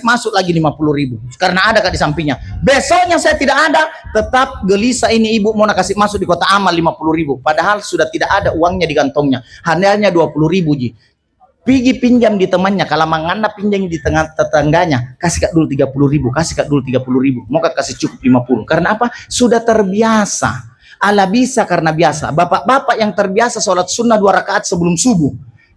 masuk lagi 50.000. Karena ada Kak di sampingnya. Besoknya saya tidak ada, tetap gelisah ini ibu mau kasih masuk di kota amal 50.000. Padahal sudah tidak ada uangnya di kantongnya. Hanya 20.000 ji. Pergi pinjam di temannya, kalau manganda pinjam di tengah tetangganya, kasih Kak dulu 30.000, mau Kak kasih cukup 50. Karena apa? Sudah terbiasa. Ala bisa karena biasa. Bapak-bapak yang terbiasa sholat sunnah 2 rakaat sebelum subuh.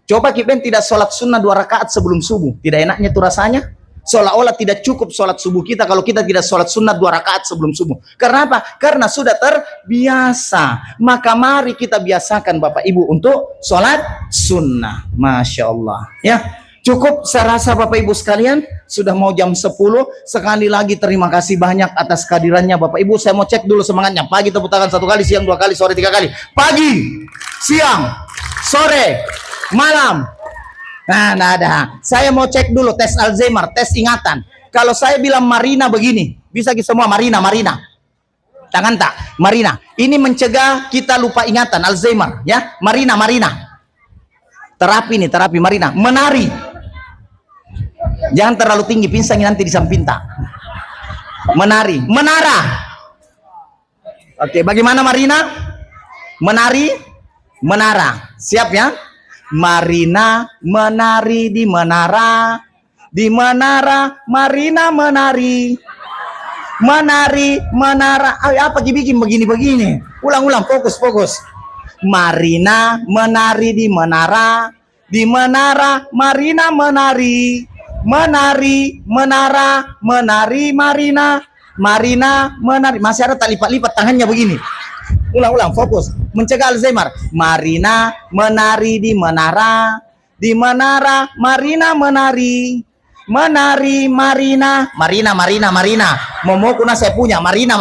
Coba kita tidak sholat sunnah 2 rakaat sebelum subuh. Tidak enaknya tuh rasanya? Seolah-olah tidak cukup sholat subuh kita kalau kita tidak sholat sunnah 2 rakaat sebelum subuh. Karena apa? Karena sudah terbiasa. Maka mari kita biasakan Bapak Ibu untuk sholat sunnah. Masya Allah. Ya. Cukup saya rasa Bapak Ibu sekalian, sudah mau jam 10. Sekali lagi terima kasih banyak atas kehadirannya Bapak Ibu. Saya mau cek dulu semangatnya. Pagi tepuk tangan 1 kali, siang 2 kali, sore 3 kali. Pagi, siang, sore, malam. Nah, ada. Saya mau cek dulu tes Alzheimer, tes ingatan. Kalau saya bilang Marina begini, bisa kita semua Marina. Tangan tak? Marina. Ini mencegah kita lupa ingatan, Alzheimer, ya. Marina. Terapi Marina. Menari. Jangan terlalu tinggi, pinsangin nanti di samping tak. Menari. Menara. Oke, bagaimana Marina? Menari. Menara. Siap ya? Marina menari di menara. Di menara Marina menari. Menara. Apa bikin begini? Ulang, fokus. Marina menari di menara. Di menara Marina menari. Menara, menari Marina menari. Masih ada tak lipat tangannya begini. Ulang, fokus. Mencegah Alzheimer. Marina menari di menara. Di menara Marina menari. Marina. Momokuna saya punya. Marina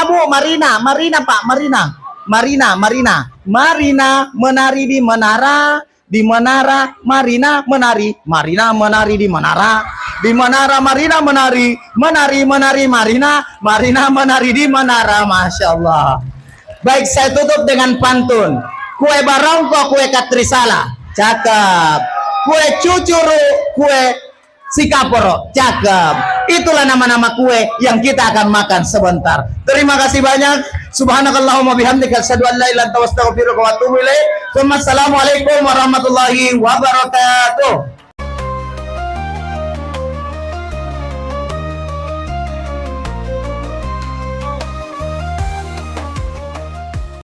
Bu, Marina Pak, Marina menari di menara. Di menara Marina menari di menara. Di menara Marina menari Marina menari di menara. Masya Allah. Baik, saya tutup dengan pantun. Kue barongko, kue katrisala, cakep. Kue cucuru, kue sikaporo, cakep. Itulah nama-nama kue yang kita akan makan sebentar. Terima kasih banyak. Subhanakallahumma bihamdika asyhadu an la ilaha illa anta astaghfiruka wa atubu ilaik. Assalamualaikum warahmatullahi wabarakatuh.